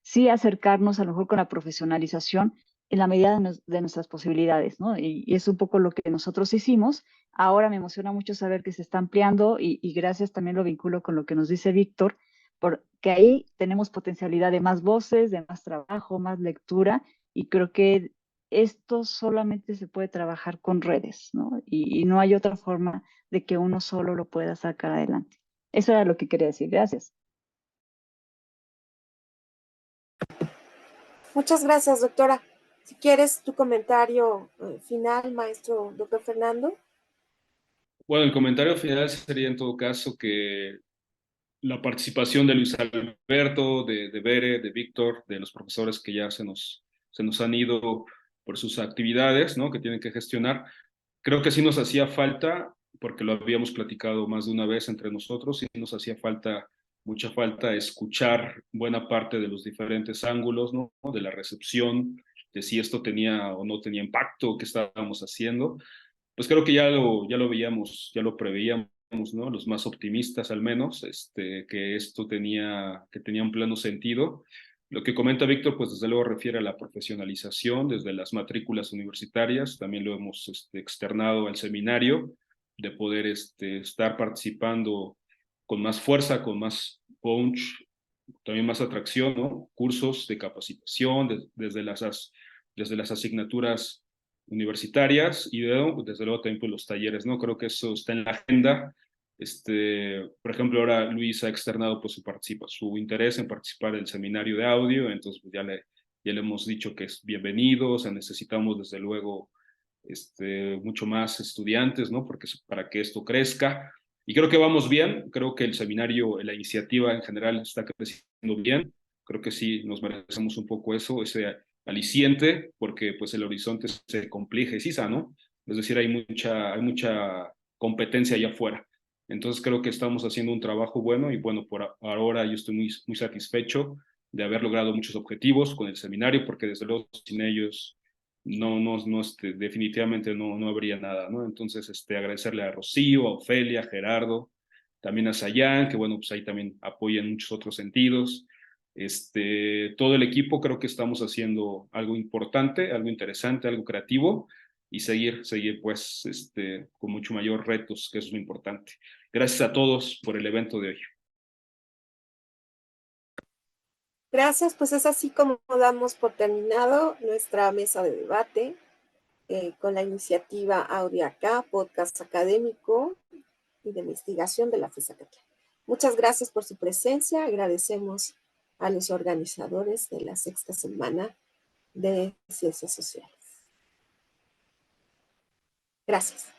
sí acercarnos a lo mejor con la profesionalización en la medida de nuestras posibilidades, ¿no? Y es un poco lo que nosotros hicimos. Ahora me emociona mucho saber que se está ampliando y gracias también lo vinculo con lo que nos dice Víctor, porque ahí tenemos potencialidad de más voces, de más trabajo, más lectura y creo que esto solamente se puede trabajar con redes, ¿no? Y no hay otra forma de que uno solo lo pueda sacar adelante. Eso era lo que quería decir. Gracias. Muchas gracias, doctora. Si quieres tu comentario final, maestro doctor Fernando. Bueno, el comentario final sería en todo caso que la participación de Luis Alberto, de Bere, de Víctor, de los profesores que ya se nos han ido por sus actividades, ¿no? Que tienen que gestionar. Creo que sí nos hacía falta, porque lo habíamos platicado más de una vez entre nosotros, sí nos hacía falta mucha falta escuchar buena parte de los diferentes ángulos, ¿no? De la recepción, de si esto tenía o no tenía impacto, qué estábamos haciendo. Pues creo que ya lo veíamos, ya lo preveíamos, ¿no? Los más optimistas al menos, que esto que tenía un pleno sentido. Lo que comenta Víctor, pues desde luego refiere a la profesionalización desde las matrículas universitarias, también lo hemos externado al seminario, de poder estar participando con más fuerza, con más punch, también más atracción, ¿no? Cursos de capacitación desde las asignaturas universitarias y desde luego también pues, los talleres, ¿no? Creo que eso está en la agenda. Por ejemplo, ahora Luis ha externado pues, su interés en participar en el seminario de audio, entonces pues, ya le hemos dicho que es bienvenido, o sea, necesitamos desde luego mucho más estudiantes, ¿no? Porque para que esto crezca. Y creo que vamos bien, creo que el seminario, la iniciativa en general está creciendo bien, creo que sí nos merecemos un poco eso, ese aliciente, porque pues el horizonte se complejiza, ¿no? Es decir, hay mucha competencia allá afuera. Entonces creo que estamos haciendo un trabajo bueno y bueno, por ahora yo estoy muy satisfecho de haber logrado muchos objetivos con el seminario, porque desde luego sin ellos definitivamente no habría nada, ¿no? Entonces, agradecerle a Rocío, a Ofelia, a Gerardo, también a Sayán, que bueno, pues ahí también apoya en muchos otros sentidos. Todo el equipo creo que estamos haciendo algo importante, algo interesante, algo creativo y seguir pues, con mucho mayor retos, que eso es lo importante. Gracias a todos por el evento de hoy. Gracias, pues es así como damos por terminado nuestra mesa de debate con la iniciativa Audio Acá, podcast académico y de investigación de la FES Acatlán. Muchas gracias por su presencia, agradecemos a los organizadores de la sexta semana de Ciencias Sociales. Gracias.